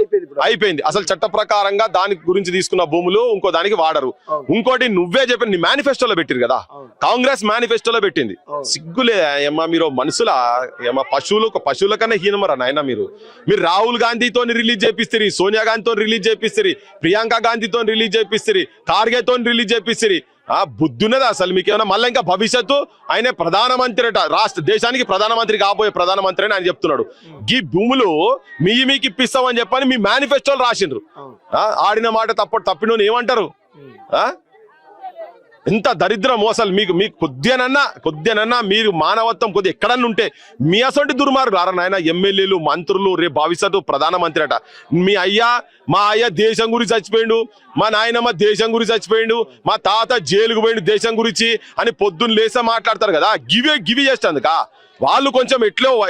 అయిపోయింది. అసలు చట్ట ప్రకారంగా దాని గురించి తీసుకున్న భూములు ఇంకో దానికి వాడరు. ఇంకోటి నువ్వే చెప్పి నీ మేనిఫెస్టోలో పెట్టిరు కదా, కాంగ్రెస్ మేనిఫెస్టోలో పెట్టింది. సిగ్గులే ఏమా మీరు మనుషుల ఏమా పశువుల కన్నా హీనమరా నాయన. మీరు రాహుల్ గాంధీతో రిలీజ్ చేపిస్తారు, సోనియా గాంధీతో రిలీజ్ చేపిస్తారు, ప్రియాంక గాంధీతో రిలీజ్ చేపిస్తారు, ఖార్గేతో రిలీజ్ చేపిస్తారు. బుద్ధి ఉన్నదా అసలు మీకు ఏమైనా? మళ్ళీ ఇంకా భవిష్యత్తు ఆయన ప్రధానమంత్రి అట, దేశానికి ప్రధానమంత్రి కాబోయే ప్రధానమంత్రి అని ఆయన చెప్తున్నాడు. ఈ భూములు మీకు ఇప్పిస్తామని చెప్పని మీ మేనిఫెస్టోలు రాసిండ్రు. ఆడిన మాట తప్పినోని ఏమంటారు? ఎంత దరిద్రము అసలు. మీకు కొద్దినన్నా మీరు మానవత్వం కొద్ది ఎక్కడన్నా ఉంటే, మీ అసలు దుర్మార్గులు నాయన ఎమ్మెల్యేలు, మంత్రులు రేపు భవిష్యత్తు ప్రధానమంత్రి అట. మా అయ్య దేశం గురించి చచ్చిపోయిండు, మా నాయనమ్మ దేశం గురించి చచ్చిపోయిండు, మా తాత జైలుకు పోయిండు దేశం గురించి అని పొద్దున్న లేసా మాట్లాడతారు కదా. గివి చేస్తందుకా? వాళ్ళు కొంచెం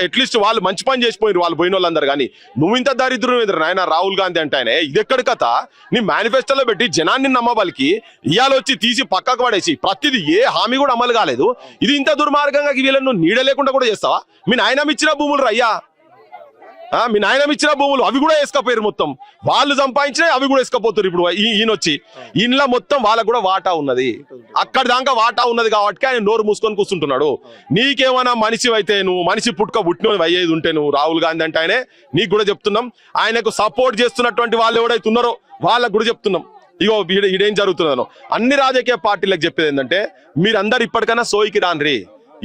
అట్లీస్ట్ వాళ్ళు మంచి పని చేసిపోయినారు వాళ్ళు పోయిన వాళ్ళందరూ. కానీ నువ్వు ఇంత దరిద్రం ఎదురు నాయన రాహుల్ గాంధీ అంటే ఆయన ఇది ఎక్కడి కథ? నీ మేనిఫెస్టోలో పెట్టి జనాన్ని నమ్మబలికి ఇవాళ వచ్చి తీసి పక్కకు పడేసి ప్రతిదీ ఏ హామీ కూడా అమలు కాలేదు. ఇది ఇంత దుర్మార్గంగా వీళ్ళని నువ్వు నీడ లేకుండా కూడా చేస్తావా? మీ నాయనమ్మ ఇచ్చిన భూములు రయ్యా, మీ నాయనమ్మ ఇచ్చిన భూములు అవి కూడా వేసుకపోయారు. మొత్తం వాళ్ళు సంపాదించినాయి అవి కూడా వేసుకపోతారు. ఇప్పుడు ఈయనొచ్చి ఇంట్లో మొత్తం వాళ్ళకు కూడా వాటా ఉన్నది, అక్కడ దాకా వాటా ఉన్నది కాబట్టి ఆయన నోరు మూసుకొని కూర్చుంటున్నాడు. నీకేమైనా మనిషి అయితే, నువ్వు మనిషి పుట్టున అయ్యేది ఉంటే నువ్వు రాహుల్ గాంధీ అంటే ఆయనే నీకు కూడా చెప్తున్నాం. ఆయనకు సపోర్ట్ చేస్తున్నటువంటి వాళ్ళు ఎవరైతే ఉన్నారో వాళ్ళకు కూడా చెప్తున్నాం, ఇగో ఇదేం జరుగుతున్నదో. అన్ని రాజకీయ పార్టీలకు చెప్పేది ఏంటంటే, మీరందరు ఇప్పటికైనా సోయికి రాన్రి,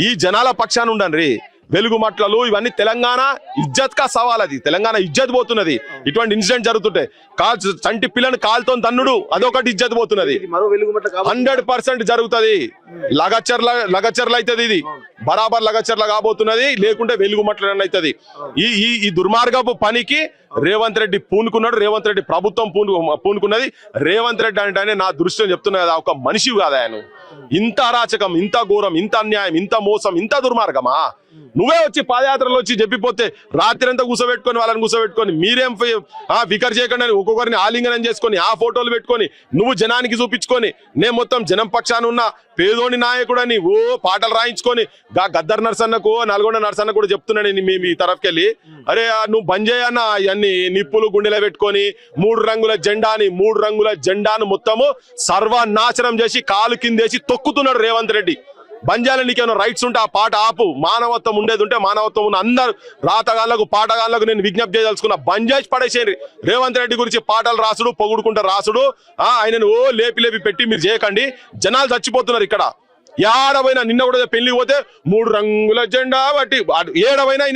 ఈ జనాల పక్షాన ఉండండి. వెలుగు మట్లలు ఇవన్నీ తెలంగాణ ఇజ్జత్ కా సవాల్, అది తెలంగాణ ఇజ్జత్ పోతున్నది. ఇటువంటి ఇన్సిడెంట్ జరుగుతుంటాయి. చంటి పిల్లని కాలుతో తన్నుడు అదొకటి ఇజ్జత్ పోతున్నది. 100% జరుగుతుంది. లగచర్ల అవుతుంది, ఇది బరాబర్ లగచర్ల కాబోతున్నది, లేకుంటే వెలుగు మట్ల అవుతుంది. ఈ దుర్మార్గపు పనికి రేవంత్ రెడ్డి పూనుకున్నాడు. రేవంత్ రెడ్డి ప్రభుత్వం పూనుకున్నది. రేవంత్ రెడ్డి అంటే నా దృష్టిలో చెప్తున్నా కదా, ఒక మనిషి కాదా ఆయన? ఇంత అరాచకం, ఇంత ఘోరం, ఇంత అన్యాయం, ఇంత మోసం, ఇంత దుర్మార్గమా? నువ్వే వచ్చి పాదయాత్రలో వచ్చి చెప్పిపోతే రాత్రి అంతా కూర్చోబెట్టుకొని వాళ్ళని కూర్చోబెట్టుకొని మీరేం ఫికర్ చేయకుండా ఒక్కొక్కరిని ఆలింగనం చేసుకొని ఆ ఫోటోలు పెట్టుకొని నువ్వు జనానికి చూపించుకొని నేను మొత్తం జనం పక్షాన ఉన్న పేదోని నాయకుడని ఓ పాటలు రాయించుకొని గద్దర్ నర్సన్నకు నల్గొండ నర్సన్న కూడా చెప్తున్నాను మీ తరఫుకెళ్ళి, అరే నువ్వు బంద్ చేయన్న ఇవన్నీ నిప్పులు గుండెలో పెట్టుకొని 3 రంగుల జెండాను మొత్తము సర్వనాశనం చేసి కాలు కిందేసి తొక్కుతున్నాడు రేవంత్ రెడ్డి. బంజాల నీకేమైనా రైట్స్ ఉంటే ఆ పాట ఆపు. మానవత్వం ఉండేది ఉంటే మానవత్వం ఉన్న అందరు రాతగాళ్లకు పాటగాళ్లకు నేను విజ్ఞప్తి చేయదలుచుకున్నా, బంజాజ్ పడేసేయండి. రేవంత్ రెడ్డి గురించి పాటలు రాసుడు, పొగుడుకుంటా రాసుడు, ఆయనను ఓ లేపి పెట్టి మీరు చేయకండి. జనాలు చచ్చిపోతున్నారు ఇక్కడ. ఏడవైనా నిన్న కూడా పెళ్లికి పోతే 3 రంగుల జెండా బట్టి ఏడవైనా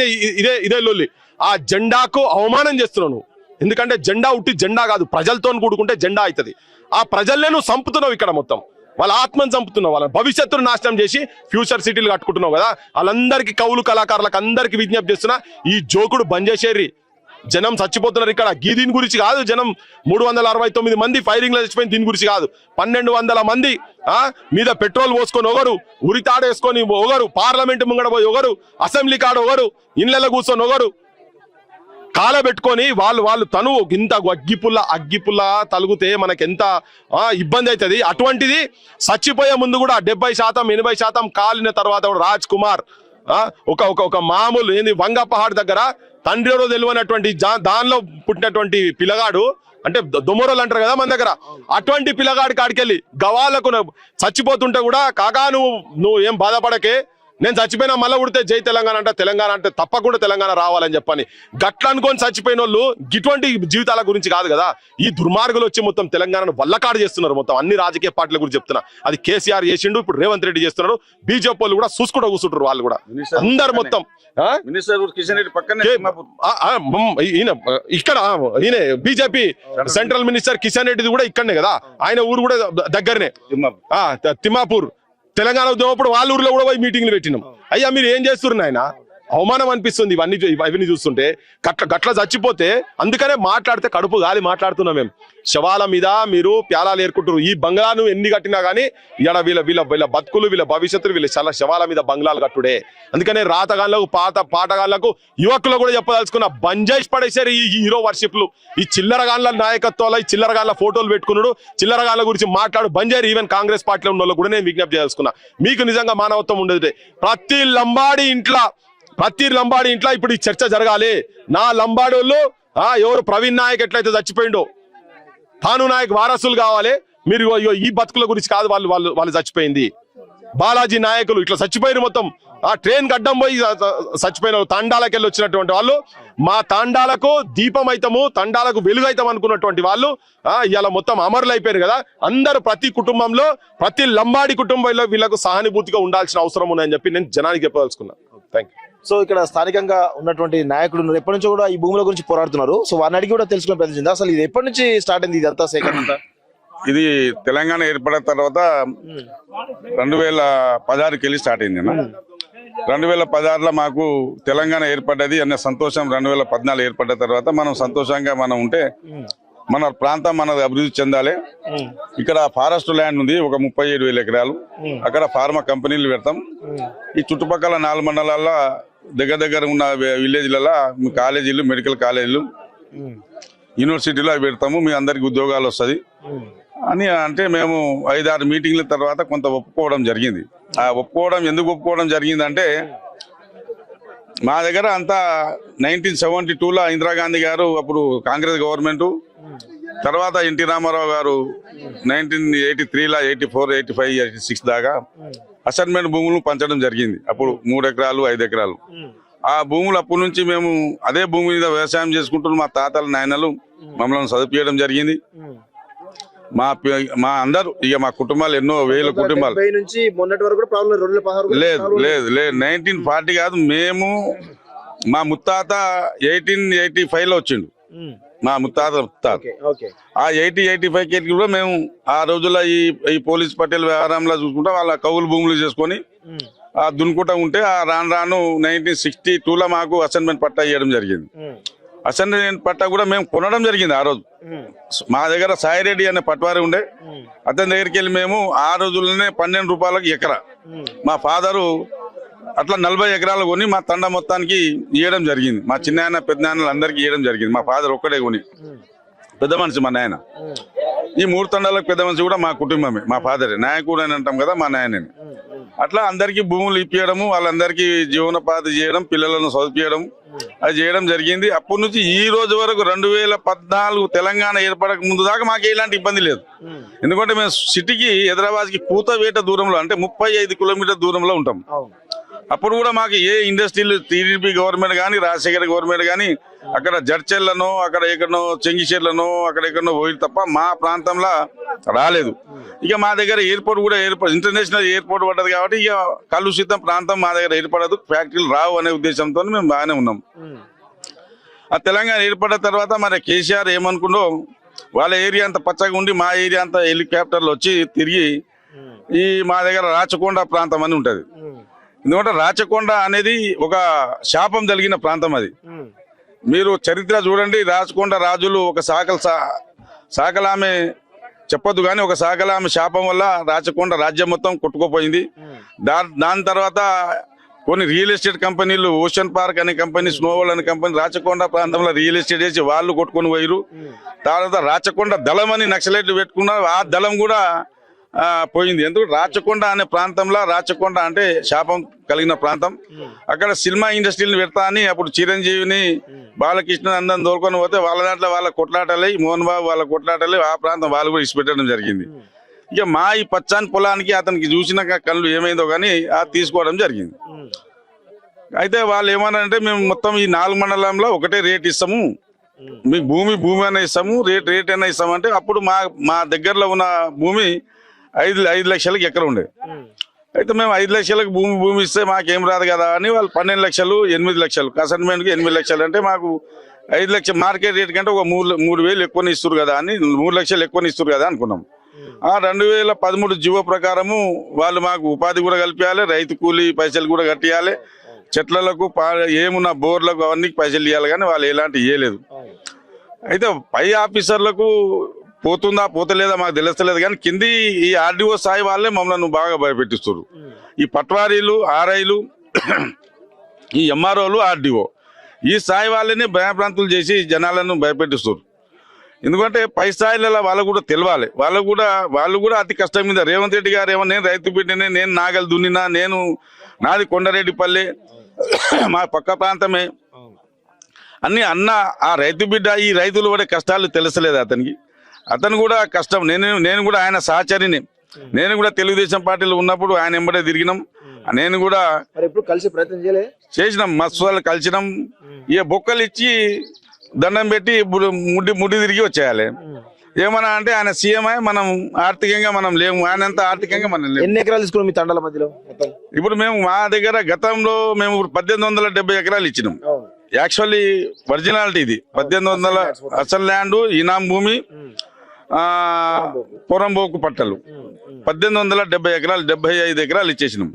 ఇదే లొల్లి. ఆ జెండాకు అవమానం చేస్తున్నావు. ఎందుకంటే జెండా ఉట్టి జెండా కాదు, ప్రజలతో కూడుకుంటే జెండా అవుతుంది. ఆ ప్రజల్నే నువ్వు చంపుతున్నావు ఇక్కడ, మొత్తం వాళ్ళ ఆత్మను చంపుతున్నావు, వాళ్ళ భవిష్యత్తును నాశనం చేసి ఫ్యూచర్ సిటీలు కట్టుకుంటున్నావు కదా. వాళ్ళందరికీ కవులు కళాకారులకు అందరికీ విజ్ఞప్తి చేస్తున్నా, ఈ జోకుడు బంద్ చేసేరి. జనం చచ్చిపోతున్నారు ఇక్కడ. దీని గురించి కాదు, జనం 369 మంది ఫైరింగ్ లో చచ్చిపోయింది దీని గురించి కాదు. 1200 మంది మీద పెట్రోల్ పోసుకొని ఒకరు, ఉరితాడేసుకొని ఒకరు, పార్లమెంట్ ముంగడ పోయి ఒకరు, అసెంబ్లీ కాడ ఒకరు, ఇళ్లలో కూర్చొని ఒకరు కాలబెట్టుకొని వాళ్ళు తను ఇంత అగ్గిపుల్ల తలుగుతే మనకెంత ఇబ్బంది అవుతుంది. అటువంటిది చచ్చిపోయే ముందు కూడా 70% 80% కాలిన తర్వాత కూడా రాజ్ కుమార్ ఒక మామూలు ఏంది వంగపహాడ్ దగ్గర తండ్రి ఎవరో తెలియనటువంటి దానిలో పుట్టినటువంటి పిల్లగాడు, అంటే దొమ్మరోలు అంటారు కదా మన దగ్గర, అటువంటి పిల్లగాడి కాడికెళ్ళి గవాలకు చచ్చిపోతుంటే కూడా కాకా నువ్వు ఏం బాధపడకే, నేను చచ్చిపోయినా మళ్ళీ ఉడితే జై తెలంగాణ అంటే తప్పకుండా తెలంగాణ రావాలని చెప్పని గట్ల అనుకొని చచ్చిపోయిన వాళ్ళు ఇటువంటి జీవితాల గురించి కాదు కదా. ఈ దుర్మార్గులు వచ్చి మొత్తం తెలంగాణను వల్లకాడు చేస్తున్నారు. మొత్తం అన్ని రాజకీయ పార్టీల గురించి చెప్తున్నా. అది కేసీఆర్ చేసిండు, ఇప్పుడు రేవంత్ రెడ్డి చేస్తున్నారు, బీజేపీ వాళ్ళు కూడా చూసుకుంటూ కూర్చుంటారు. వాళ్ళు కూడా అందరు మొత్తం ఈయన ఇక్కడ ఈయన బీజేపీ సెంట్రల్ మినిస్టర్ కిషన్ రెడ్డిది కూడా ఇక్కడనే కదా, ఆయన ఊరు కూడా దగ్గరనే తిమ్మాపూర్. తెలంగాణ ఉద్యమప్పుడు వాళ్ళ ఊర్లో కూడా పోయి మీటింగ్లు పెట్టినాం. అయ్యా మీరు ఏం చేస్తున్నారు నాయన? అవమానం అనిపిస్తుంది ఇవన్నీ చూస్తుంటే. గట్ల చచ్చిపోతే అందుకనే మాట్లాడితే కడుపు గాలి మాట్లాడుతున్నాం మేము. శవాల మీద మీరు ప్యాలాలు ఏర్కుంటారు. ఈ బంగ్లాను ఎన్ని కట్టినా గానీ ఇలా వీళ్ళ బతుకులు, వీళ్ళ భవిష్యత్తులు, వీళ్ళ శవాల మీద బంగ్లాలు కట్టుడే. అందుకనే రాతగాళ్లకు పాటగాళ్లకు యువకులు కూడా చెప్పదలుచుకున్న, బంజాయిష్ పడేసారు ఈ హీరో వర్షిప్లు, ఈ చిల్లరగాళ్ల నాయకత్వాల, ఈ చిల్లరగాళ్ల ఫోటోలు పెట్టుకున్నాడు, చిల్లరగాళ్ల గురించి మాట్లాడు బంజారు. ఈవెన్ కాంగ్రెస్ పార్టీలో ఉన్న వాళ్ళు కూడా నేను విజ్ఞప్తి చేయదలుచుకున్నా, మీకు నిజంగా మానవత్వం ఉండేది ప్రతి లంబాడి ఇంట్లో ఇప్పుడు ఈ చర్చ జరగాలి. నా లంబాడి వాళ్ళు ఎవరు ప్రవీణ్ నాయక్ ఎట్లయితే చచ్చిపోయిండో తాను నాయక్ వారసులు కావాలి. మీరు ఈ బతుకుల గురించి కాదు వాళ్ళు చచ్చిపోయింది. బాలాజీ నాయకులు ఇట్లా చచ్చిపోయారు. మొత్తం ట్రైన్ గడ్డం పోయి చచ్చిపోయిన తండాలకు వెళ్ళి వచ్చినటువంటి వాళ్ళు, మా తండాలకు దీపం అయితాము, తండాలకు వెలుగైతాం అనుకున్నటువంటి వాళ్ళు ఇలా మొత్తం అమరులు అయిపోయారు కదా. అందరూ ప్రతి కుటుంబంలో, ప్రతి లంబాడి కుటుంబంలో వీళ్ళకు సహానుభూతిగా ఉండాల్సిన అవసరం ఉందని చెప్పి నేను జనానికి చెప్పదలుచుకున్నాను. Thank you. సో ఇక్కడ స్థానికంగా ఉన్నటువంటి నాయకులు ఎప్పటి నుంచో కూడా ఈ భూముల గురించి పోరాడుతున్నారు. సో వారిని అడిగి కూడా తెలుసుకునే ప్రయత్నించింది, అసలు ఇది ఎప్పటి నుంచి స్టార్ట్ అయింది ఇదంతా సేకరణ? ఇది తెలంగాణ ఏర్పడిన తర్వాత 2016కి వెళ్ళి స్టార్ట్ అయింది. 2016లో మాకు తెలంగాణ ఏర్పడ్డది అనే సంతోషం. 2014 ఏర్పడ్డ తర్వాత మనం సంతోషంగా ఉంటే మన ప్రాంతం మనది అభివృద్ధి చెందాలి. ఇక్కడ ఫారెస్ట్ ల్యాండ్ ఉంది, ఒక 37,000 ఎకరాలు. అక్కడ ఫార్మా కంపెనీలు పెడతాం. ఈ చుట్టుపక్కల 4 మండలాల్లో దగ్గర ఉన్న విలేజ్లలో కాలేజీలు, మెడికల్ కాలేజీలు, యూనివర్సిటీలో పెడతాము, మీ అందరికి ఉద్యోగాలు వస్తుంది అని అంటే మేము 5-6 మీటింగ్ల తర్వాత కొంత ఒప్పుకోవడం జరిగింది. ఆ ఒప్పుకోవడం ఎందుకు ఒప్పుకోవడం జరిగిందంటే, మా దగ్గర అంతా 1972లో ఇందిరాగాంధీ గారు అప్పుడు కాంగ్రెస్ గవర్నమెంట్, తర్వాత ఎన్టీ రామారావు గారు 1983లో 84, 85, 86 దాకా అసైన్మెంట్ భూములు పంచడం జరిగింది. అప్పుడు 3 ఎకరాలు 5 ఎకరాలు ఆ భూములు అప్పటి నుంచి మేము అదే భూమి మీద వ్యవసాయం చేసుకుంటున్న మా తాతల నాయనలు మమ్మల్ని చదివించడం జరిగింది. మా అందరూ ఇక మా కుటుంబాలు ఎన్నో వేల కుటుంబాలు నుంచి మొన్నటి వరకు కూడా ప్రాబ్లం 2016 లేదు 1940 కాదు. మేము మా ముత్తాత 1885 లో వచ్చిండు. మా ముత్తాత ఆ 85 కూడా మేము ఆ రోజుల్లో ఈ పోలీస్ పటేల్ వ్యవహారంలో చూసుకుంటా వాళ్ళ కౌలు భూములు చేసుకొని దున్నుకుంటా ఉంటే ఆ రాను 1962లో మాకు అసైన్మెంట్ పట్టా ఇవ్వడం జరిగింది. అసైన్మెంట్ పట్టా కూడా మేము కొనడం జరిగింది ఆ రోజు. మా దగ్గర సాయిరెడ్డి అనే పట్వారి ఉండే, అతని దగ్గరికి వెళ్ళి మేము ఆ రోజుల్లోనే 12 రూపాయలకు ఎకరా మా ఫాదరు అట్లా 40 ఎకరాలు కొని మా తండ మొత్తానికి ఇవ్వడం జరిగింది. మా చిన్నాయన పెద్ద నాయనలు అందరికి ఇవ్వడం జరిగింది. మా ఫాదర్ ఒక్కడే కొని, పెద్ద మనిషి మా నాయన. ఈ 3 తండాలకు పెద్ద మనిషి కూడా మా కుటుంబమే, మా ఫాదరే. నాయకుడు అని అంటాం కదా, మా నాయనని. అట్లా అందరికీ భూములు ఇప్పించడము, వాళ్ళందరికీ జీవనోపాధి చేయడం, పిల్లలను చదివించడం అది చేయడం జరిగింది. అప్పటి నుంచి ఈ రోజు వరకు 2014 తెలంగాణ ఏర్పడక ముందు దాకా మాకు ఎలాంటి ఇబ్బంది లేదు. ఎందుకంటే మేము సిటీకి హైదరాబాద్కి కూతవేట దూరంలో, అంటే 35 కిలోమీటర్ దూరంలో ఉంటాం. అప్పుడు కూడా మాకు ఏ ఇండస్ట్రీలు టీడీపీ గవర్నమెంట్ కానీ రాజశేఖర గవర్నమెంట్ కానీ అక్కడ జడ్చెర్లనో అక్కడ ఎక్కడనో చెంగిచెర్లనో అక్కడ ఎక్కడనో పోయి తప్ప మా ప్రాంతంలో రాలేదు. ఇక మా దగ్గర ఎయిర్పోర్ట్ కూడా ఇంటర్నేషనల్ ఎయిర్పోర్ట్ పడ్డది కాబట్టి ఇక కలుషితం ప్రాంతం మా దగ్గర ఏర్పడదు, ఫ్యాక్టరీలు రావు అనే ఉద్దేశంతో మేము బాగానే ఉన్నాం. ఆ తెలంగాణ ఏర్పడ్డ తర్వాత మరి కేసీఆర్ ఏమనుకుందో వాళ్ళ ఏరియా అంతా పచ్చగా ఉండి మా ఏరియా అంతా హెలికాప్టర్లు వచ్చి తిరిగి ఈ మా దగ్గర రాచకొండ ప్రాంతం అని ఉంటది. ఎందుకంటే రాచకొండ అనేది ఒక శాపం కలిగిన ప్రాంతం. అది మీరు చరిత్ర చూడండి. రాచకొండ రాజులు ఒక సాకలామె చెప్పొద్దు కానీ ఒక సాకలామె శాపం వల్ల రాచకొండ రాజ్యం మొత్తం కొట్టుకుపోయింది. దాని తర్వాత కొన్ని రియల్ ఎస్టేట్ కంపెనీలు, ఓషన్ పార్క్ అనే కంపెనీ, స్నోవల్ అనే కంపెనీ రాచకొండ ప్రాంతంలో రియల్ ఎస్టేట్ చేసి వాళ్ళు కొట్టుకొని పోయారు. తర్వాత రాచకొండ దళం అని నక్సలైట్లు పెట్టుకున్నారు. ఆ దళం కూడా పోయింది. ఎందుకు రాచకొండ అనే ప్రాంతంలో, రాచకొండ అంటే శాపం కలిగిన ప్రాంతం. అక్కడ సినిమా ఇండస్ట్రీని పెడతా అని అప్పుడు చిరంజీవిని, బాలకృష్ణ అందరం దోలుకొని పోతే వాళ్ళ దాంట్లో వాళ్ళ కొట్లాటలే, మోహన్ బాబు వాళ్ళ కొట్లాటలే, ఆ ప్రాంతం వాళ్ళు కూడా ఇచ్చిపెట్టడం జరిగింది. ఇక మా ఈ పచ్చాని పొలానికి అతనికి చూసిన కళ్ళు ఏమైందో కానీ అది తీసుకోవడం జరిగింది. అయితే వాళ్ళు ఏమన్నారంటే మేము మొత్తం ఈ 4 మండలంలో ఒకటే రేట్ ఇస్తాము, మీకు భూమి అయినా ఇస్తాము, రేట్ అయినా ఇస్తాము అంటే అప్పుడు మా దగ్గరలో ఉన్న భూమి 5 లక్షలకి ఎకరం ఉండే. అయితే మేము 5 లక్షలకు భూమి ఇస్తే మాకేం రాదు కదా అని వాళ్ళు 12 లక్షలు 8 లక్షలు అసైన్మెంట్కి 8 లక్షలు అంటే మాకు 5 లక్షల మార్కెట్ రేట్ కంటే ఒక 3,000 ఎక్కువని ఇస్తారు కదా అని, 3 లక్షలు ఎక్కువని ఇస్తారు కదా అనుకున్నాం. ఆ 2013 జీవో ప్రకారము వాళ్ళు మాకు ఉపాధి కూడా కల్పించాలి, రైతు కూలీ పైసలు కూడా కట్టియాలి, చెట్లకు ఏమున్న బోర్లకు అవన్నీ పైసలు ఇవ్వాలి. కానీ వాళ్ళు ఎలాంటి ఇవ్వలేదు. అయితే పై ఆఫీసర్లకు పోతుందా పోతలేదా మాకు తెలుస్తలేదు కానీ కింది ఈ ఆర్డీఓ స్థాయి వాళ్ళే మమ్మల్ని బాగా భయపెట్టిస్తారు. ఈ పట్వారీలు, ఆర్ఐలు, ఈ ఎంఆర్ఓలు, ఆర్డీఓ ఈ స్థాయి వాళ్ళని భయభ్రాంతులు చేసి జనాలను భయపెట్టిస్తారు. ఎందుకంటే పై స్థాయిలలో వాళ్ళకు కూడా తెలవాలి. వాళ్ళు కూడా అతి కష్టం మీద రేవంత్ రెడ్డి గారు ఏమో నేను రైతు బిడ్డనే, నేను నాగలు దున్నినా, నాది కొండరెడ్డిపల్లి మా పక్క ప్రాంతమే అన్ని అన్న ఆ రైతు బిడ్డ. ఈ రైతులు పడే కష్టాలు తెలుసలేదు అతనికి. అతను కూడా కష్టం. నేను కూడా ఆయన సహచరిని. నేను కూడా తెలుగుదేశం పార్టీలో ఉన్నప్పుడు ఆయన వెంబడే తిరిగినాం. నేను కూడా కలిసి ప్రయత్నం చేసినాం, మస్తు కలిసినాం. ఇక బొక్కలు ఇచ్చి దండం పెట్టి ముడి తిరిగి వచ్చేయాలి. ఏమన్నా అంటే ఆయన సీఎం మనం ఆర్థికంగా మనం లేము, ఆయన అంతా ఆర్థికంగా మనం లేము. ఎన్ని ఎకరాలు తీసుకున్నాం మీ తండాల మధ్యలో? ఇప్పుడు మేము మా దగ్గర గతంలో మేము 1870 ఎకరాలు ఇచ్చినాం. యాక్చువల్లీ ఒరిజినాలిటీ ఇది 1800 అసలు ల్యాండ్, ఇనాం భూమి, పొరంబోకు పట్టలు 1870 ఎకరాలు, 75 ఎకరాలు ఇచ్చేసినాం.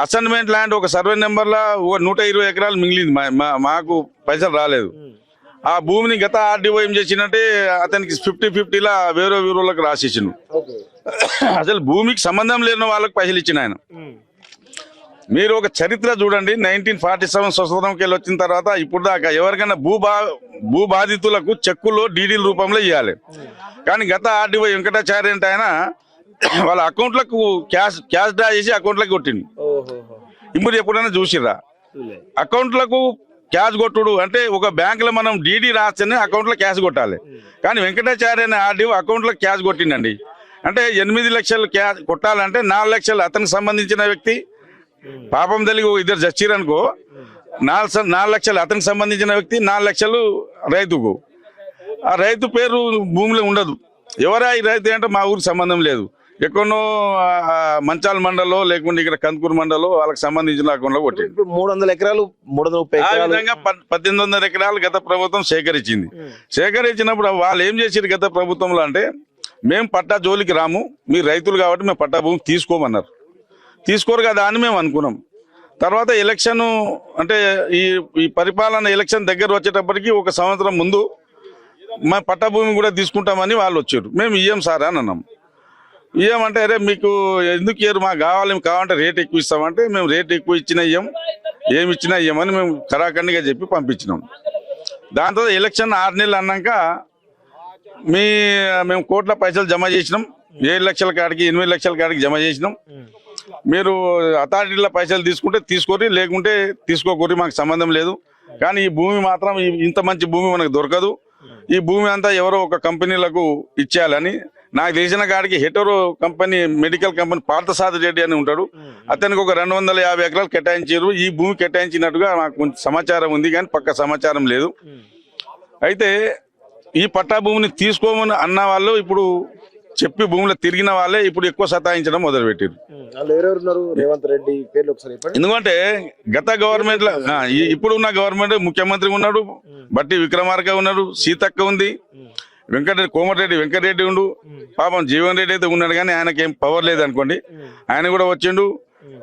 అసైన్మెంట్ ల్యాండ్ ఒక సర్వే నెంబర్లో 120 ఎకరాలు మిగిలింది. మాకు పైసలు రాలేదు. ఆ భూమిని గత ఆర్డీఓ ఏం చేసినట్టే అతనికి 50-50లా వేరే వీరులకు రాసేసిండు. అసలు భూమికి సంబంధం లేని వాళ్ళకి పైసలు ఇచ్చిన ఆయన. మీరు ఒక చరిత్ర చూడండి. 1947 స్వతంత్రంకి వెళ్ళి వచ్చిన తర్వాత ఇప్పుడు దాకా ఎవరికైనా భూ బాధితులకు చెక్కులో డీడీల రూపంలో ఇవ్వాలి. కానీ గత ఆర్డీఓ వెంకటాచార్య అంటే ఆయన వాళ్ళ అకౌంట్లకు క్యాష్ డ్రా చేసి అకౌంట్లకు కొట్టిండు. ఇప్పుడు ఎప్పుడైనా చూసిర్రా? అకౌంట్లకు క్యాష్ కొట్టుడు అంటే ఒక బ్యాంకులో మనం డీడీ రాస్తేనే అకౌంట్లో క్యాష్ కొట్టాలి. కానీ వెంకటాచార్య అనే ఆర్డీఓ అకౌంట్లో క్యాష్ కొట్టిండండి. అంటే 8 లక్షలు క్యాష్ కొట్టాలంటే 4 లక్షలు అతనికి సంబంధించిన వ్యక్తి పాపం తెలిగి 2 చచ్చిరనుకో, 4 లక్షలు అతనికి సంబంధించిన వ్యక్తి, 4 లక్షలు రైతుకు. ఆ రైతు పేరు భూమిలో ఉండదు. ఎవరా ఈ రైతు అంటే మా ఊరికి సంబంధం లేదు, ఎక్కడో మంచాల మండలో లేకుంటే ఇక్కడ కందుకూరు మండలో వాళ్ళకి సంబంధించిన అకౌంట్లో కొట్టింది. 300 ఎకరాలు 330 ఆ ఎకరాలు విధంగా 1800 ఎకరాలు గత ప్రభుత్వం సేకరించింది. సేకరించినప్పుడు వాళ్ళు ఏం చేసారు గత ప్రభుత్వంలో అంటే, మేము పట్టా జోలికి రాము, మీరు రైతులు కాబట్టి మేము పట్టా భూమి తీసుకోమన్నారు. తీసుకోరు కదా అని మేము అనుకున్నాం. తర్వాత ఎలక్షన్ అంటే ఈ పరిపాలన ఎలక్షన్ దగ్గర వచ్చేటప్పటికి 1 సంవత్సరం ముందు మా పట్టా భూమి కూడా తీసుకుంటామని వాళ్ళు వచ్చారు. మేము ఇయ్యం సార్ అని అన్నాం. ఇయ్యమంటే అరే మీకు ఎందుకు ఇయ్యరు, మాకు కావాలంటే రేట్ ఎక్కువ ఇస్తామంటే, మేము రేట్ ఎక్కువ ఇచ్చినా ఇయ్యం, ఏమి ఇచ్చినా ఇయ్యమని మేము ఖరాఖండిగా చెప్పి పంపించినాం. దాంతో ఎలక్షన్ 6 నెలలు అన్నాక మేము కోట్ల పైసలు జమ చేసినాం. 7 లక్షల కాడికి 8 లక్షల కాడికి జమ చేసినాం. మీరు అథారిటీల పైసలు తీసుకుంటే తీసుకోరి, లేకుంటే తీసుకోకూరి, మాకు సంబంధం లేదు. కానీ ఈ భూమి మాత్రం ఇంత మంచి భూమి మనకు దొరకదు. ఈ భూమి అంతా ఎవరో ఒక కంపెనీలకు ఇచ్చేయాలని నాకు తెలిసిన కాడికి Hetero company medical company Parthasarathi Reddy అని ఉంటాడు, అతనికి ఒక 250 ఎకరాలు కేటాయించారు. ఈ భూమి కేటాయించినట్టుగా నాకు కొంచెం సమాచారం ఉంది, కానీ పక్క సమాచారం లేదు. అయితే ఈ పట్టా భూమిని తీసుకోమని అన్న వాళ్ళు ఇప్పుడు చెప్పి భూమిలో తిరిగిన వాళ్ళే ఇప్పుడు ఎక్కువ సతాయించడం మొదలుపెట్టారు. రేవంత్ రెడ్డి పేర్లు ఒకసారి చెప్పండి. ఎందుకంటే గత గవర్నమెంట్ లో ఇప్పుడు ఉన్న గవర్నమెంట్ ముఖ్యమంత్రి ఉన్నాడు, బట్టి విక్రమార్క ఉన్నాడు, సీతక్క ఉంది, కోమటిరెడ్డి వెంకటరెడ్డి ఉండు, పాపం జీవన్ రెడ్డి అయితే ఉన్నాడు కానీ ఆయనకి ఏం పవర్ లేదు అనుకోండి, ఆయన కూడా వచ్చిండు.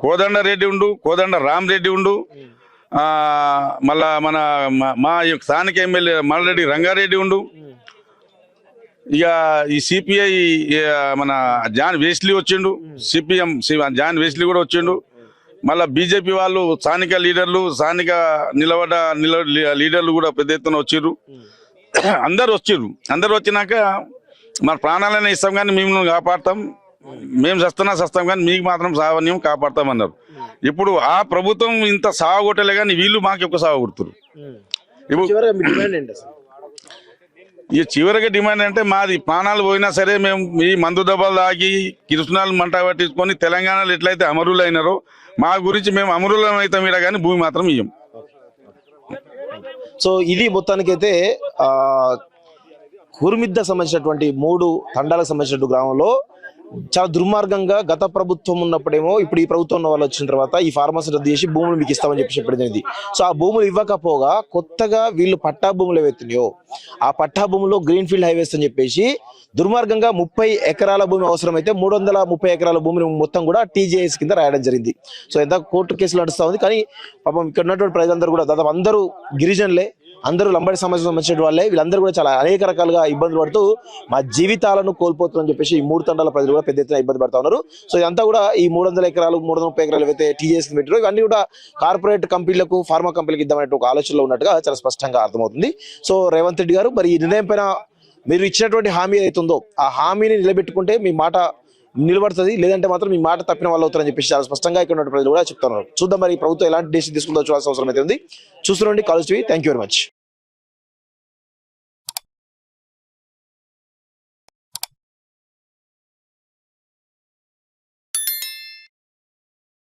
కోదండ రెడ్డి ఉండు, కోదండ రామ్ రెడ్డి ఉండు, మళ్ళా మా స్థానిక ఎమ్మెల్యే మల్రెడ్డి రంగారెడ్డి ఉండు. ఇక ఈ సిపిఐ మన జాన్ వేస్లీ వచ్చిండు, సిపిఎం జాన్ వేస్లీ కూడా వచ్చిండు. మళ్ళా బీజేపీ వాళ్ళు స్థానిక లీడర్లు, స్థానిక నిలబడ్డ లీడర్లు కూడా పెద్ద ఎత్తున వచ్చిర్రు. అందరు వచ్చిర్రు. అందరు వచ్చినాక మన ప్రాణాలనే ఇస్తాం కానీ మేము కాపాడతాం, మేము సస్తాం కానీ మీకు మాత్రం సావన్యం కాపాడతాం అన్నారు. ఇప్పుడు ఆ ప్రభుత్వం ఇంత సావగొట్టలే కానీ వీళ్ళు మాకు ఎక్కువ సావగొడుతున్నారు. ఇప్పుడు ఈ చివరికి డిమాండ్ అంటే మాది ప్రాణాలు పోయినా సరే మేము ఈ మందు దెబ్బలు తాగి కిరుసునాలు మంట పట్టించుకొని తెలంగాణలో ఎట్లయితే అమరులు అయినారో మా గురించి మేము అమరులం అవుతాం ఈడ కానీ భూమి మాత్రం ఇయ్యం. సో ఇది మొత్తానికైతే కురుమిద్ద సంబంధించినటువంటి 3 తండాలకు సంబంధించినటువంటి గ్రామంలో చాలా దుర్మార్గంగా గత ప్రభుత్వం ఉన్నప్పుడేమో ఇప్పుడు ఈ ప్రభుత్వం ఉన్న వాళ్ళు వచ్చిన తర్వాత ఈ ఫార్మర్స్ రద్దు చేసి భూములు మీకు ఇస్తామని చెప్పి చెప్పడం జరిగింది. సో ఆ భూములు ఇవ్వకపోగా కొత్తగా వీళ్ళు పట్టా భూములు ఏవైతున్నాయో ఆ పట్టా భూములో గ్రీన్ ఫీల్డ్ హైవేస్ అని చెప్పేసి దుర్మార్గంగా 30 ఎకరాల భూమి అవసరమైతే 330 ఎకరాల భూమిని మొత్తం కూడా టీజేఎస్ కింద రాయడం జరిగింది. సో ఎంత కోర్టు కేసులు నడుస్తూ ఉంది. కానీ పాపం ఇక్కడ ఉన్నటువంటి ప్రజలందరూ కూడా దాదాపు అందరూ గిరిజనులే, అందరూ లంబాడి సమాజం సంబంధించిన వాళ్ళే. వీళ్ళందరూ కూడా చాలా అనేక రకాలుగా ఇబ్బందులు పడుతూ మా జీవితాలను కోల్పోతుందని చెప్పేసి ఈ 3 తండాల ప్రజలు కూడా పెద్ద ఎత్తున ఇబ్బంది పడతా ఉన్నారు. సో ఇదంతా కూడా ఈ 300 ఎకరాలు 330 ఎకరాలు ఏవైతే టీజేఎస్ పెట్టారో ఇవన్నీ కూడా కార్పొరేట్ కంపెనీలకు, ఫార్మా కంపెనీలకు ఇద్దామనే ఒక ఆలోచనలో ఉన్నట్టుగా చాలా స్పష్టంగా అర్థమవుతుంది. సో రేవంత్ రెడ్డి గారు మరి ఈ నిర్ణయం పైన మీరు ఇచ్చినటువంటి హామీ ఏదైతుందో ఆ హామీని నిలబెట్టుకుంటే మీ మాట నిలబడుతుంది, లేదంటే మాత్రం మీ మాట తప్పిన వాళ్ళు అవుతారని చెప్పేసి చాలా స్పష్టంగా ఇక్కడ ఉన్న ప్రజలు కూడా చెప్తున్నారు. చూద్దాం మరి ప్రభుత్వం ఎలాంటి డెసిషన్ తీసుకుందో చూడాల్సిన అవసరం అయితే ఉంది. చూస్తుండండి college TV. Thank you very much.